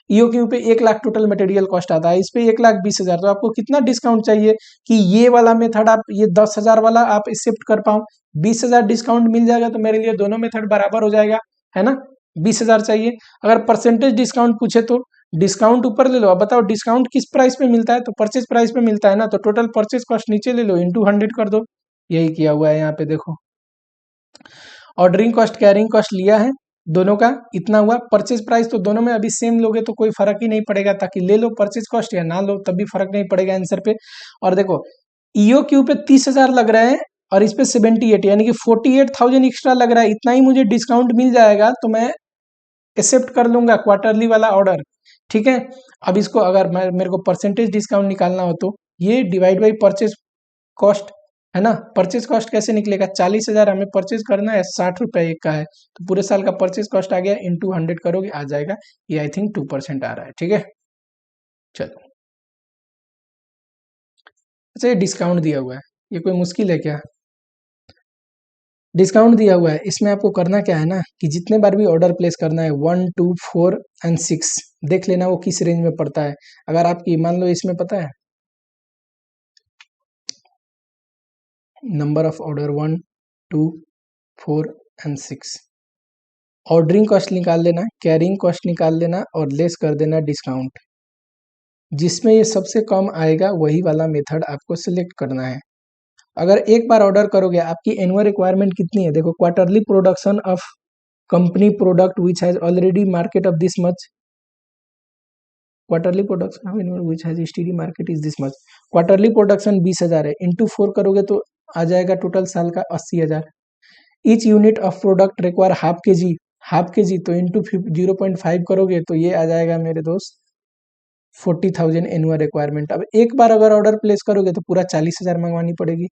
Speaker 1: EOQ पे 1 लाख टोटल मटेरियल कॉस्ट आता है, इस पे 1,20,000, तो आपको कितना डिस्काउंट चाहिए कि ये वाला मेथड आप, ये 10,000 वाला आप एक्सेप्ट कर पाओ। 20,000 डिस्काउंट मिल जाएगा तो मेरे लिए दोनों मेथड बराबर हो जाएगा, है ना। 20,000 चाहिए। अगर परसेंटेज डिस्काउंट पूछे तो डिस्काउंट ऊपर ले लो। अब बताओ डिस्काउंट किस प्राइस पे मिलता है, तो परचेज प्राइस पे मिलता है ना, तो टोटल परचेज कॉस्ट नीचे ले लो, इंटू 100 कर दो। यही किया हुआ है यहाँ पे, देखो ऑर्डरिंग कॉस्ट कैरिंग कॉस्ट लिया है, दोनों का इतना हुआ। परचेज प्राइस तो दोनों में अभी सेम लोगे तो कोई फर्क ही नहीं पड़ेगा, ताकि ले लो परचेज कॉस्ट या ना लो तब भी फर्क नहीं पड़ेगा आंसर पे। और देखो EOQ पे 30,000 लग रहे हैं और इस पे 78, यानी कि 48,000 एक्स्ट्रा लग रहा है। इतना ही मुझे डिस्काउंट मिल जाएगा तो मैं एक्सेप्ट कर लूंगा क्वार्टरली वाला ऑर्डर। ठीक है। अब इसको अगर मेरे को परसेंटेज डिस्काउंट निकालना हो तो ये डिवाइड बाई परचेज कॉस्ट, है ना। परचेज कॉस्ट कैसे निकलेगा, 40,000 हमें परचेज करना है, 60 रुपए एक का है, तो पूरे साल का परचेज कॉस्ट आ गया, इंटू 100 करोगे आ जाएगा। ये आई थिंक 2% आ रहा है। ठीक है, चलो। अच्छा ये डिस्काउंट दिया हुआ है, ये कोई मुश्किल है क्या? डिस्काउंट दिया हुआ है, इसमें आपको करना क्या है ना कि जितने बार भी ऑर्डर प्लेस करना है 1, 2, 4 एंड 6 देख लेना वो किस रेंज में पड़ता है। अगर आपकी मान लो इसमें पता है number of order 1, 2, 4 and 6, ordering cost निकाल लेना, कैरिंग कॉस्ट निकाल लेना और लेस कर देना डिस्काउंट। जिसमें ये सबसे कम आएगा वही वाला मेथड आपको सिलेक्ट करना है। अगर एक बार ऑर्डर करोगे, आपकी एनुअल रिक्वायरमेंट कितनी है, देखो quarterly production of company product which has already market of this much, quarterly production of annual which has steady market is this much. Quarterly production 20,000 है, इंटू 4 करोगे तो आ जाएगा टोटल साल का 80,000। Each unit of product require half के जी तो इंटू 0.5 करोगे तो ये आ जाएगा मेरे दोस्त 40,000 एनुअल रिक्वायरमेंट। अब एक बार अगर ऑर्डर प्लेस करोगे तो पूरा 40,000 मंगवानी पड़ेगी,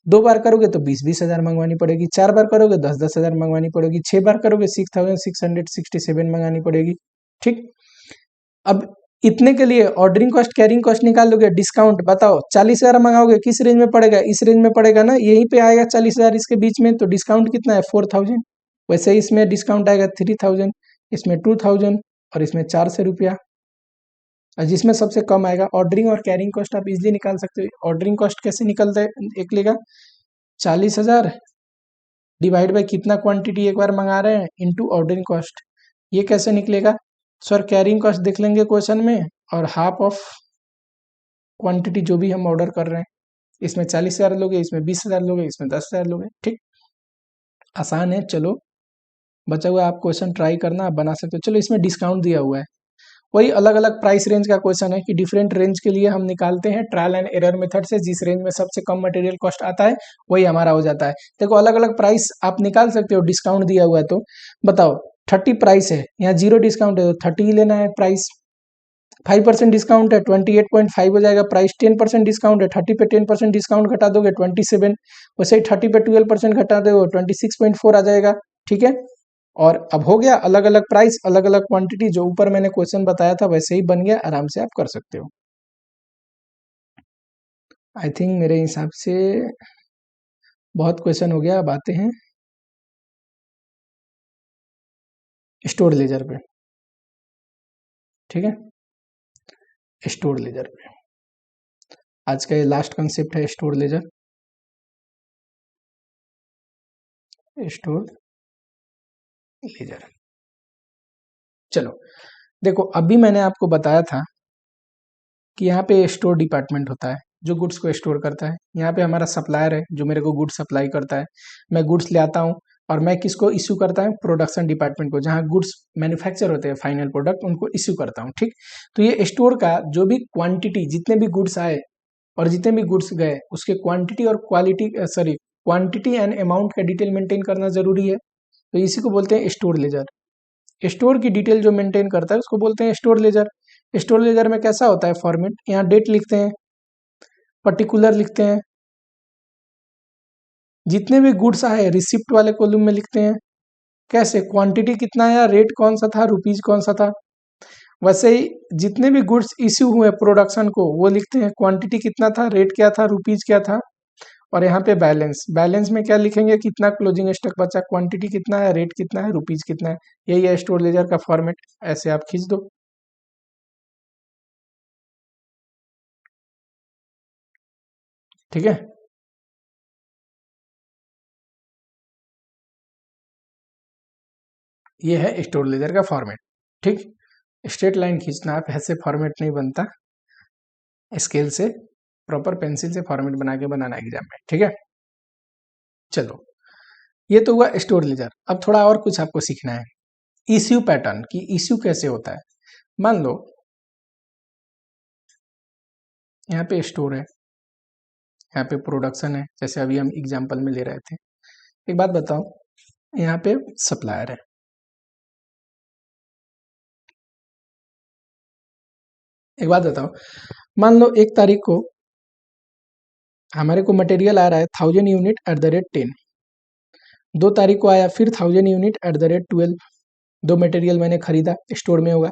Speaker 1: 2 बार करोगे तो 20,000 मंगवानी पड़ेगी, 4 बार करोगे 10,000 मंगवानी पड़ेगी, 6 बार करोगे 6,667 मंगानी पड़ेगी। ठीक, अब इतने के लिए ऑर्डरिंग कॉस्ट कैरिंग कॉस्ट निकाल लोगे, डिस्काउंट बताओ 40,000 मंगाओगे किस रेंज में पड़ेगा, इस रेंज में पड़ेगा ना, यहीं पे आएगा 40,000 इसके बीच में, तो डिस्काउंट कितना है 4,000। वैसे ही इसमें डिस्काउंट आएगा 3,000, इसमें 2,000 और इसमें 400 रुपया, और जिसमें सबसे कम आएगा ऑर्डरिंग और कैरिंग कॉस्ट आप इजिली निकाल सकते हो। ऑर्डरिंग कॉस्ट कैसे निकलता है, एक लेगा 40,000 डिवाइड बाई कितना क्वांटिटी एक बार मंगा रहे हैं इंटू ऑर्डरिंग कॉस्ट। ये कैसे निकलेगा सर, कैरिंग कॉस्ट देख लेंगे क्वेश्चन में और हाफ ऑफ क्वांटिटी जो भी हम ऑर्डर कर रहे हैं, इसमें 40,000 लोगे, इसमें 20,000 लोगे, इसमें 10,000 लोगे। ठीक, आसान है, चलो बचा हुआ आप क्वेश्चन ट्राई करना, आप बना सकते हो। चलो इसमें डिस्काउंट दिया हुआ है, वही अलग अलग प्राइस रेंज का क्वेश्चन है कि डिफरेंट रेंज के लिए हम निकालते हैं ट्रायल एंड एरर मेथड से, जिस रेंज में सबसे कम मटेरियल कॉस्ट आता है वही हमारा हो जाता है। देखो अलग अलग प्राइस आप निकाल सकते हो, डिस्काउंट दिया हुआ है तो बताओ 30 प्राइस है, यहाँ 0 डिस्काउंट है तो 30 ही लेना है प्राइस। 5% डिस्काउंट है 28.5 हो जाएगा प्राइस। 10% डिस्काउंट है 30 पे 10% डिस्काउंट घटा दोगे 27, वैसे ही 30 पे 12% घटा दोगे 26.4 आ जाएगा। ठीक है, और अब हो गया अलग अलग प्राइस अलग अलग क्वांटिटी, जो ऊपर मैंने क्वेश्चन बताया था वैसे ही बन गया, आराम से आप कर सकते हो। आई थिंक मेरे हिसाब से बहुत क्वेश्चन हो गया, अब आते हैं स्टोर लेजर पे। ठीक है, स्टोर लेजर पे आज का ये लास्ट कंसेप्ट है, स्टोर लेजर। स्टोर लेजर, चलो देखो अभी मैंने आपको बताया था कि यहाँ पे स्टोर डिपार्टमेंट होता है जो गुड्स को स्टोर करता है। यहाँ पे हमारा सप्लायर है जो मेरे को गुड्स सप्लाई करता है, मैं गुड्स ले आता हूँ और मैं किसको इश्यू करता हूँ, प्रोडक्शन डिपार्टमेंट को, जहाँ गुड्स मैन्युफैक्चर होते हैं फाइनल प्रोडक्ट उनको इश्यू करता हूँ। ठीक, तो ये स्टोर का जो भी क्वांटिटी, जितने भी गुड्स आए और जितने भी गुड्स गए उसके क्वांटिटी और क्वालिटी क्वांटिटी एंड अमाउंट का डिटेल मेंटेन करना जरूरी है, तो इसी को बोलते हैं स्टोर लेजर। स्टोर की डिटेल जो मेंटेन करता है उसको बोलते हैं स्टोर लेजर। स्टोर लेजर में कैसा होता है फॉर्मेट, यहाँ डेट लिखते हैं, पर्टिकुलर लिखते हैं, जितने भी गुड्स आए रिसिप्ट वाले कॉलम में लिखते हैं, कैसे क्वांटिटी कितना आया, रेट कौन सा था, रुपीज कौन सा था। वैसे ही जितने भी गुड्स इश्यू हुए प्रोडक्शन को वो लिखते हैं, क्वांटिटी कितना था, रेट क्या था, रुपीज क्या था। और यहाँ पे बैलेंस, बैलेंस में क्या लिखेंगे, कितना क्लोजिंग स्टॉक बचा, क्वांटिटी कितना है, रेट कितना है, रुपीज कितना है। यही है स्टोर लेजर का फॉर्मेट, ऐसे आप खींच दो। ठीक है, ये है स्टोर लेजर का फॉर्मेट। ठीक, स्ट्रेट लाइन खींचना, आप ऐसे फॉर्मेट नहीं बनता, स्केल से प्रॉपर पेंसिल से फॉर्मेट बना के बनाना एग्जाम में। ठीक है, चलो ये तो हुआ स्टोर लेजर। अब थोड़ा और कुछ आपको सीखना है, इश्यू पैटर्न की, इश्यू कैसे होता है। मान लो यहाँ पे स्टोर है, यहाँ पे प्रोडक्शन है, जैसे अभी हम एग्जाम्पल में ले रहे थे। एक बात बताओ, यहाँ पे सप्लायर है, एक बात बताओ, मान लो 1 तारीख को हमारे को मटेरियल आ रहा है 1000 यूनिट एट द रेट 10, 2 तारीख को आया फिर 1000 unit at the rate 12, 2 material मैंने खरीदा स्टोर में होगा।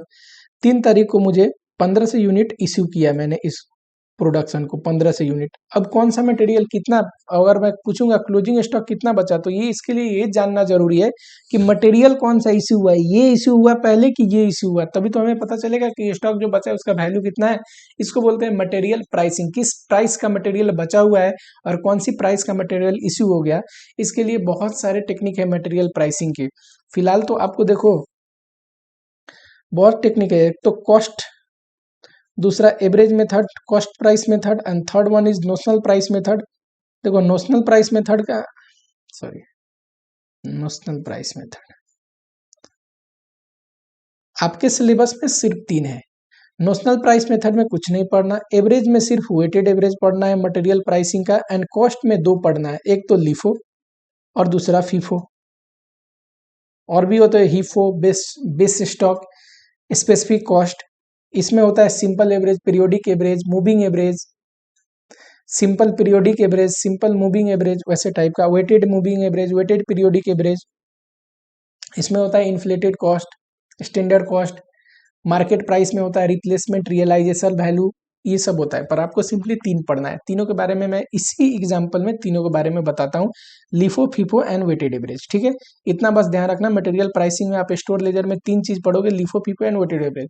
Speaker 1: 3 तारीख को मुझे 15 से यूनिट इश्यू किया मैंने इस प्रोडक्शन को, 15 से यूनिट। अब कौन सा मटेरियल कितना, अगर मैं पूछूंगा क्लोजिंग स्टॉक कितना बचा, तो ये इसके लिए ये जानना जरूरी है कि मटेरियल कौन सा इश्यू हुआ है, ये इश्यू हुआ पहले कि ये इश्यू हुआ, तभी तो हमें पता चलेगा कि स्टॉक जो बचा है उसका वैल्यू कितना है। इसको बोलते हैं मटेरियल प्राइसिंग, किस प्राइस का मटेरियल बचा हुआ है और कौन सी प्राइस का मटेरियल इश्यू हो गया। इसके लिए बहुत सारे टेक्निक है मटेरियल प्राइसिंग के। फिलहाल तो आपको देखो बहुत टेक्निक है, एक तो कॉस्ट, दूसरा average method, cost price method, and third one is notional price method. देखो नोशनल प्राइस मेथड का, सॉरी, नोशनल प्राइस मेथड आपके सिलेबस में सिर्फ 3 है। नोशनल प्राइस मेथड में कुछ नहीं पढ़ना, एवरेज में सिर्फ वेटेड एवरेज पढ़ना है मटेरियल प्राइसिंग का, एंड कॉस्ट में 2 पढ़ना है, एक तो लिफो और दूसरा फीफो। और भी होता है HIFO, base stock, specific cost. इसमें होता है simple average, periodic average, moving average, simple periodic average, simple moving average, वैसे टाइप का, weighted moving average, weighted periodic average. इसमें होता है inflated cost, standard cost, market price में होता है रिप्लेसमेंट, रियलाइजेशन वैल्यू, ये सब होता है। पर आपको सिंपली 3 पढ़ना है, तीनों के बारे में मैं इसी एग्जाम्पल में तीनों के बारे में बताता हूँ, LIFO, FIFO and weighted average. ठीक है, इतना बस ध्यान रखना, मटेरियल प्राइसिंग में आप स्टोर लेजर में 3 चीज पढ़ोगे, LIFO, FIFO and weighted average.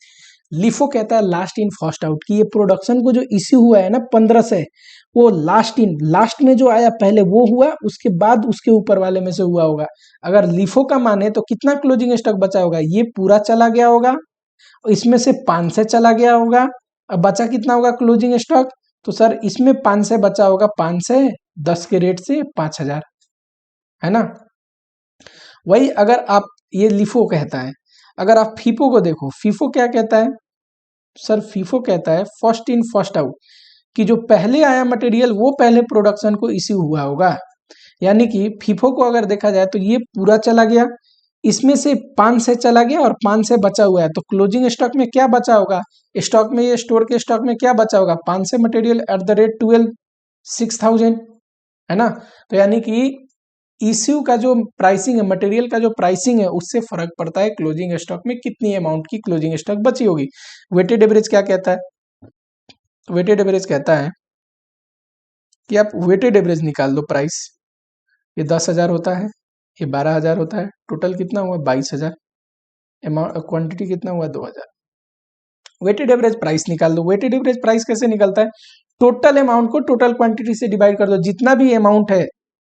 Speaker 1: LIFO कहता है लास्ट इन फर्स्ट आउट, की ये प्रोडक्शन को जो इश्यू हुआ है ना 15 से, वो लास्ट इन, लास्ट में जो आया पहले वो हुआ, उसके बाद उसके ऊपर वाले में से हुआ होगा। अगर लिफो का माने तो कितना क्लोजिंग स्टॉक बचा होगा, ये पूरा चला गया होगा, इसमें से 5 से चला गया होगा, अब बचा कितना होगा क्लोजिंग स्टॉक, तो सर इसमें 5 से बचा होगा, 5 से 10 के रेट से 5000, है ना। वही अगर आप ये लिफो कहता है। अगर आप फीफो को देखो, फीफो क्या कहता है सर, फीफो कहता है फर्स्ट इन फर्स्ट आउट, कि जो पहले आया मटेरियल वो पहले प्रोडक्शन को इश्यू हुआ होगा। यानी कि फीफो को अगर देखा जाए तो ये पूरा चला गया, इसमें से 5 से चला गया और 5 से बचा हुआ है, तो क्लोजिंग स्टॉक में क्या बचा होगा, स्टॉक में, ये स्टोर के स्टॉक में क्या बचा होगा, 5 से मटेरियल एट द रेट 12,6,000, है ना। तो यानी कि इश्यू का जो प्राइसिंग है, मटेरियल का जो प्राइसिंग है, उससे फर्क पड़ता है क्लोजिंग स्टॉक में कितनी अमाउंट की क्लोजिंग स्टॉक बची होगी। वेटेड एवरेज क्या कहता है, वेटेड एवरेज कहता है कि आप वेटेड एवरेज निकाल दो प्राइस, ये 10,000 होता है, ये 12,000 होता है, टोटल कितना हुआ 22,000, अमाउंट क्वांटिटी कितना हुआ 2,000। वेटेड एवरेज प्राइस निकाल दो। वेटेड एवरेज प्राइस कैसे निकलता है, टोटल अमाउंट को टोटल क्वांटिटी से डिवाइड कर दो, जितना भी अमाउंट है,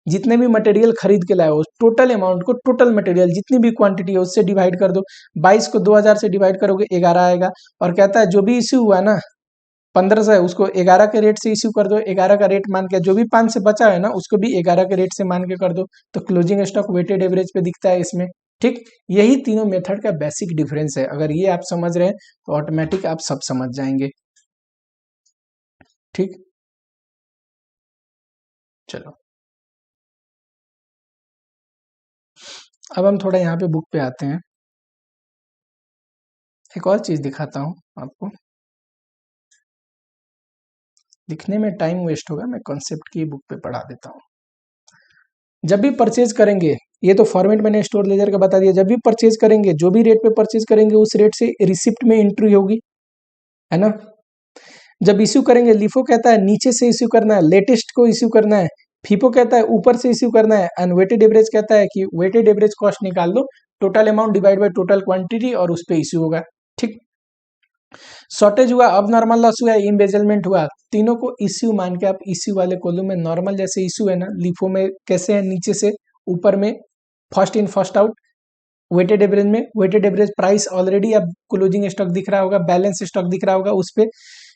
Speaker 1: जितने भी मटेरियल खरीद के लाए हो, टोटल अमाउंट को टोटल मटेरियल जितनी भी क्वांटिटी है उससे डिवाइड कर दो। 22 को 2,000 से डिवाइड करोगे 11 आएगा, और कहता है जो भी इश्यू हुआ ना 1500 है, उसको 11 के रेट से इश्यू कर दो, 11 का रेट मान के, जो भी 5 से बचा है ना उसको भी 11 के रेट से मान के कर दो, तो क्लोजिंग स्टॉक वेटेड एवरेज पे दिखता है इसमें। ठीक, यही तीनों मेथड का बेसिक डिफरेंस है। अगर ये आप समझ रहे हैं तो ऑटोमेटिक आप सब समझ जाएंगे। ठीक, चलो अब हम थोड़ा यहाँ पे बुक पे आते हैं। एक और चीज दिखाता हूँ आपको, लिखने में टाइम वेस्ट होगा, मैं कॉन्सेप्ट की बुक पे पढ़ा देता हूँ। जब भी परचेज करेंगे, ये तो फॉर्मेट मैंने स्टोर लेजर का बता दिया, जब भी परचेज करेंगे, जो भी रेट पे परचेज करेंगे उस रेट से रिसिप्ट में एंट्री होगी, है ना। जब इश्यू करेंगे, लिफो कहता है नीचे से इश्यू करना है, लेटेस्ट को इश्यू करना है, फीफो कहता है ऊपर से इश्यू करना है, एंड वेटेड एवरेज कहता है कि वेटेड एवरेज कॉस्ट निकाल दो, total amount divide by total quantity, और उस पे इश्यू होगा। ठीक, शॉर्टेज हुआ, अब नॉर्मल लॉस हुआ, इम्बेजलमेंट हुआ, तीनों को इश्यू मान के आप इश्यू वाले कॉलम में, नॉर्मल जैसे इश्यू है ना लिफो में कैसे है, नीचे से ऊपर में first in first out, weighted average में वेटेड एवरेज प्राइस ऑलरेडी अब क्लोजिंग स्टॉक दिख रहा होगा, बैलेंस स्टॉक दिख रहा होगा, उस पे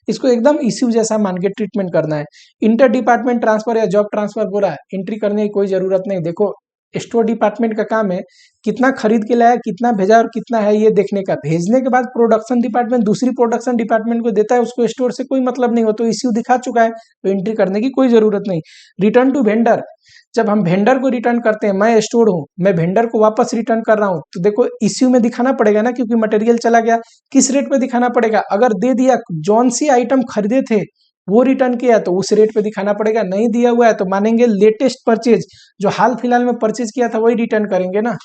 Speaker 1: इसको एकदम इश्यू जैसा मान के ट्रीटमेंट करना है। इंटर डिपार्टमेंट ट्रांसफर या जॉब ट्रांसफर बोला है, एंट्री करने की कोई जरूरत नहीं। देखो स्टोर डिपार्टमेंट का काम है कितना खरीद के लाया, कितना भेजा और कितना है ये देखने का, भेजने के बाद प्रोडक्शन डिपार्टमेंट दूसरी प्रोडक्शन डिपार्टमेंट को देता है, उसको स्टोर से कोई मतलब नहीं हो, तो इश्यू दिखा चुका है, तो एंट्री करने की कोई जरूरत नहीं। रिटर्न टू वेंडर, जब हम वेंडर को रिटर्न करते हैं, मैं स्टोर हूं, मैं वेंडर को वापस रिटर्न कर रहा हूं, तो देखो इश्यू में दिखाना पड़ेगा ना, क्योंकि मटेरियल चला गया, किस रेट पे दिखाना पड़ेगा, अगर दे दिया जौन सी आइटम खरीदे थे वो रिटर्न किया तो उस रेट पे दिखाना पड़ेगा, नहीं दिया हुआ है तो मानेंगे लेटेस्ट परचेज, जो हाल फिलहाल में परचेज किया था वही रिटर्न करेंगे ना।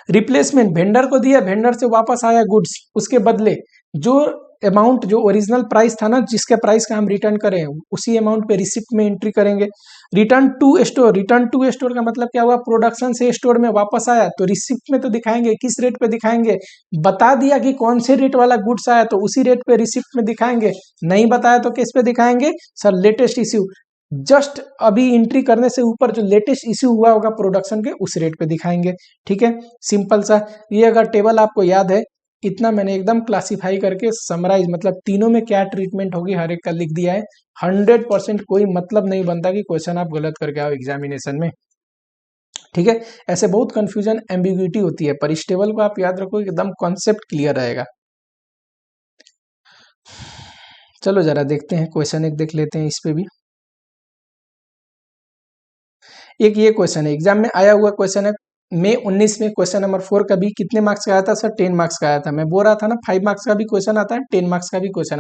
Speaker 1: रिप्लेसमेंट, वेंडर को दिया, वेंडर से वापस आया गुड्स, उसके बदले जो अमाउंट, जो ओरिजिनल प्राइस था ना, जिसके प्राइस का हम रिटर्न करें, उसी अमाउंट पे रिसिप्ट में एंट्री करेंगे। Return to store, return to store का मतलब क्या हुआ, प्रोडक्शन से स्टोर में वापस आया तो रिसिप्ट में तो दिखाएंगे, किस रेट पे दिखाएंगे, बता दिया कि कौन से रेट वाला गुड्स आया तो उसी रेट पे रिसिप्ट में दिखाएंगे, नहीं बताया तो किस पे दिखाएंगे सर, लेटेस्ट इश्यू, जस्ट अभी एंट्री करने से ऊपर जो लेटेस्ट इश्यू हुआ होगा प्रोडक्शन के, उस रेट पे दिखाएंगे। ठीक है, सिंपल सा। ये अगर टेबल आपको याद है, इतना मैंने एकदम क्लासिफाई करके समराइज, मतलब तीनों में क्या ट्रीटमेंट होगी हर एक का लिख दिया है। 100% कोई मतलब नहीं बनता कि क्वेश्चन आप गलत करके आओ एग्जामिनेशन में। ठीक है, ऐसे बहुत कंफ्यूजन एम्बिग्यूटी होती है, पर इस टेबल को आप याद रखो, एकदम कॉन्सेप्ट क्लियर रहेगा। चलो जरा देखते हैं, क्वेश्चन एक देख लेते हैं इस पे भी। एक ये क्वेश्चन है, एग्जाम में आया हुआ क्वेश्चन है, मई 19 में क्वेश्चन नंबर 4 का भी कितने मार्क्स का आया था सर, 10 मार्क्स का आया था। मैं बोल रहा था ना 5 मार्क्स का भी क्वेश्चन आता है, 10 मार्क्स का भी क्वेश्चन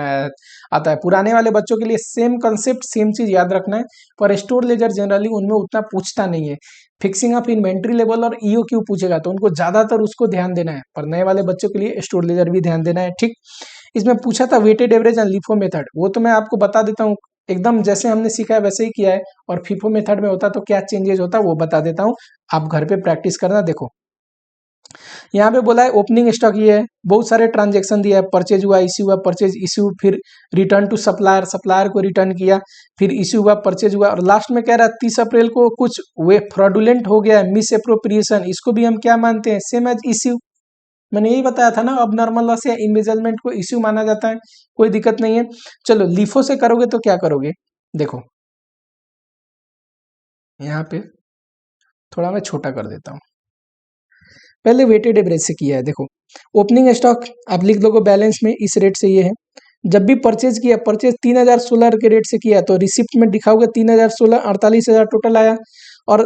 Speaker 1: आता है। पुराने वाले बच्चों के लिए सेम कंसेप्ट, सेम चीज याद रखना है, पर स्टोर लेजर जनरली उनमें उतना पूछता नहीं है। फिक्सिंग ऑफ इन्वेंट्री लेवल और ईओक्यू पूछेगा तो उनको ज्यादातर उसको ध्यान देना है, पर नए वाले बच्चों के लिए स्टोर लेजर भी ध्यान देना है। ठीक, इसमें पूछा था weighted average and LIFO method, वो तो मैं आपको बता देता हूँ, एकदम जैसे हमने सीखा है वैसे ही किया है, और फीफो मेथड में होता तो क्या चेंजेस होता वो बता देता हूँ, आप घर पे प्रैक्टिस करना। देखो यहाँ पे बोला है ओपनिंग स्टॉक ये है, बहुत सारे ट्रांजेक्शन दिया है, परचेज हुआ, इश्यू हुआ, परचेज इश्यू, फिर रिटर्न टू सप्लायर, सप्लायर को रिटर्न किया, फिर इश्यू हुआ, परचेज हुआ, और लास्ट में कह रहा है 30 अप्रैल को कुछ वे फ्रॉडुलेंट हो गया है, मिस अप्रोप्रिएशन, इसको भी हम क्या मानते हैं, सेम एज इश्यू। मैंने यही बताया था ना, अब नॉर्मल लॉस या इम्बेजलमेंट को इश्यू माना जाता है, कोई दिक्कत नहीं है। चलो लिफो से करोगे तो क्या करोगे, देखो यहाँ पे थोड़ा मैं छोटा कर देता हूँ, पहले वेटेड एवरेज से किया है। देखो ओपनिंग स्टॉक आप लिख दोगे बैलेंस में इस रेट से ये है। जब भी परचेज किया, परचेज 3016 के रेट से किया तो रिसिप्ट में दिखाओगे 3016, 48,000 टोटल आया। और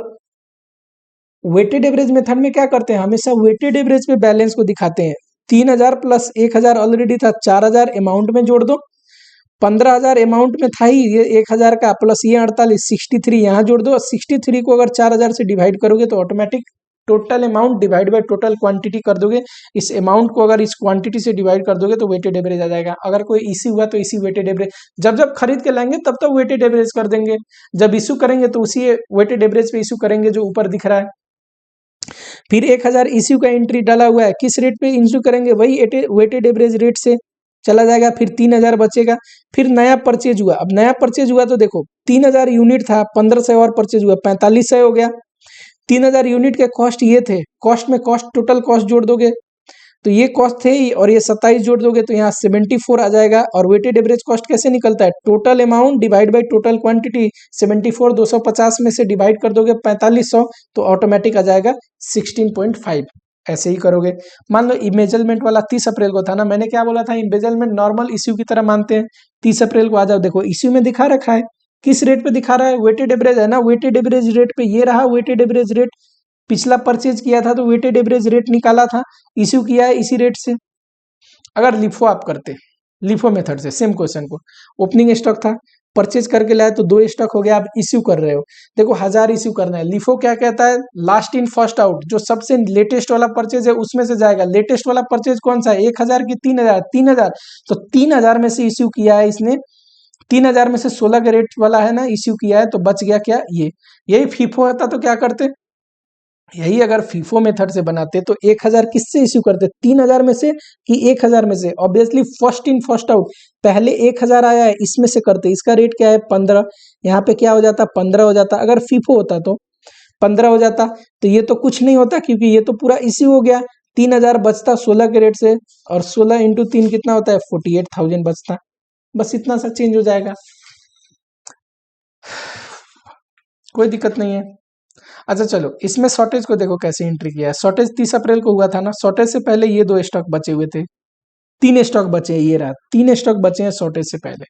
Speaker 1: वेटेड एवरेज मेथड में क्या करते हैं, हमेशा वेटेड एवरेज पे बैलेंस को दिखाते हैं। 3000 प्लस 1000 ऑलरेडी था, 4000 अमाउंट में जोड़ दो, 15,000 अमाउंट में था ही ये 1000 का, प्लस ये 48, 63 यहाँ जोड़ दो। 63 को अगर 4000 से डिवाइड करोगे तो automatic total amount divide by total quantity कर दोगे। इस अमाउंट को अगर इस क्वांटिटी से डिवाइड कर दोगे तो वेटेड एवरेज आ जाएगा। अगर कोई इश्यू हुआ तो इसी वेटेड एवरेज, जब जब खरीद के लाएंगे तब तब वेटेड एवरेज कर देंगे, जब इशू करेंगे तो उसी वेटेड एवरेज पे इशू करेंगे जो ऊपर दिख रहा है। फिर 1000 इश्यू का एंट्री डाला हुआ है, किस रेट पे इशू करेंगे, वही वेटेड एवरेज रेट से चला जाएगा। फिर 3000 बचेगा। फिर नया परचेज हुआ, अब नया परचेज हुआ तो देखो 3000 यूनिट था, 1500 और परचेज हुआ, 4500 हो गया। 3000 यूनिट के कॉस्ट ये थे, कॉस्ट में कॉस्ट टोटल कॉस्ट जोड़ दोगे तो ये कॉस्ट थे ही, और ये 27 जोड़ दोगे तो यहाँ 74 आ जाएगा। और वेटेड एवरेज कॉस्ट कैसे निकलता है, total amount divide by total quantity. 74 250 में से डिवाइड कर दोगे 4500 तो ऑटोमेटिक आ जाएगा 16.5। ऐसे ही करोगे। मान लो इम्बेजलमेंट वाला 30 अप्रैल को था ना, मैंने क्या बोला था, इम्बेजलमेंट नॉर्मल इश्यू की तरह मानते हैं। 30 अप्रैल को आ जाओ, देखो इश्यू में दिखा रखा है, किस रेट पे दिखा रहा है, वेटेड एवरेज है ना, वेटेड एवरेज रेट पे ये रहा वेटेड एवरेज रेट। पिछला परचेज किया था तो वेटेड एवरेज रेट निकाला था, इश्यू किया है इसी रेट से। अगर लिफो आप करते, लिफो मेथड से सेम क्वेश्चन को, ओपनिंग स्टॉक था, परचेज करके लाए तो 2 स्टॉक हो गया, आप इश्यू कर रहे हो, देखो 1000 इश्यू करना है। लिफो क्या कहता है, लास्ट इन फर्स्ट आउट, जो सबसे लेटेस्ट वाला परचेज है उसमें से जाएगा। लेटेस्ट वाला परचेज कौन सा है, 1000 की 3000, 3000 तो 3000 में से इश्यू किया है इसने, 3000 में से 16 के रेट वाला है ना इश्यू किया है, तो बच गया क्या, ये। यही फीफो होता तो क्या करते, यही अगर फीफो मेथड से बनाते तो 1000 किससे इश्यू करते, 3000 में से कि 1000 में से, obviously first in first out, पहले 1000 आया है इसमें से करते। इसका रेट क्या है 15, यहाँ पे क्या हो जाता 15 हो जाता। अगर फीफो होता तो 15 हो जाता, तो ये तो कुछ नहीं होता क्योंकि ये तो पूरा इश्यू हो गया। 3000 बचता 16 के रेट से, और 16 इंटू 3 कितना होता है 48,000 बचता। बस इतना सा चेंज हो जाएगा, कोई दिक्कत नहीं है। अच्छा चलो इसमें शॉर्टेज को देखो कैसे एंट्री किया है। शॉर्टेज 30 अप्रैल को हुआ था ना, शॉर्टेज से पहले ये 2 स्टॉक बचे हुए थे, 3 स्टॉक बचे हैं, ये रहा 3 स्टॉक बचे हैं शॉर्टेज से पहले।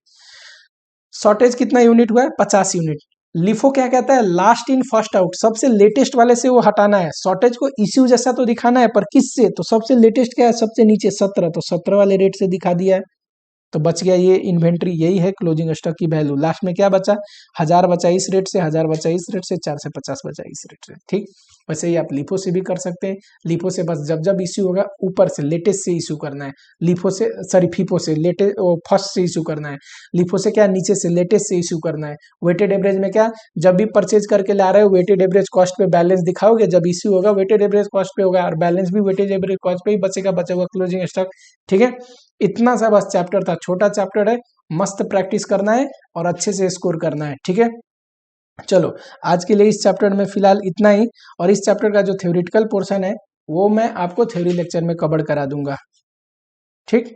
Speaker 1: शॉर्टेज कितना यूनिट हुआ है 50 यूनिट। लिफो क्या कहता है, लास्ट इन फर्स्ट आउट, सबसे लेटेस्ट वाले से वो हटाना है। शॉर्टेज को इश्यू जैसा तो दिखाना है पर किससे, तो सबसे लेटेस्ट क्या है, सबसे नीचे 17, तो 17 वाले रेट से दिखा दिया है, तो बच गया ये इन्वेंट्री। यही है क्लोजिंग स्टॉक की वैल्यू। लास्ट में क्या बचा, 1000 बचा इस रेट से, 1000 बचा इस रेट से, 450 बचा इस रेट से। ठीक, वैसे ही आप लिफो से भी कर सकते हैं। लिफो से बस जब जब इश्यू होगा ऊपर से लेटेस्ट से इश्यू करना है, लिफो से सॉरी फीफो से लेटेस्ट फर्स्ट से इश्यू करना है। लिफो से क्या, नीचे से लेटेस्ट से इश्यू करना है। वेटेड एवरेज में क्या, जब भी परचेज करके ला रहे हो वेटेड एवरेज कॉस्ट पे बैलेंस दिखाओगे, जब इश्यू होगा वेटेड एवरेज कॉस्ट पे होगा, और बैलेंस भी वेटेड एवरेज कॉस्ट पे ही बचेगा, बचा हुआ क्लोजिंग स्टॉक। ठीक है, इतना सा बस चैप्टर था, छोटा चैप्टर है, मस्त प्रैक्टिस करना है और अच्छे से स्कोर करना है। ठीक है, चलो आज के लिए इस चैप्टर में फिलहाल इतना ही, और इस चैप्टर का जो थ्योरेटिकल पोर्शन है वो मैं आपको थ्योरी लेक्चर में कवर करा दूंगा। ठीक।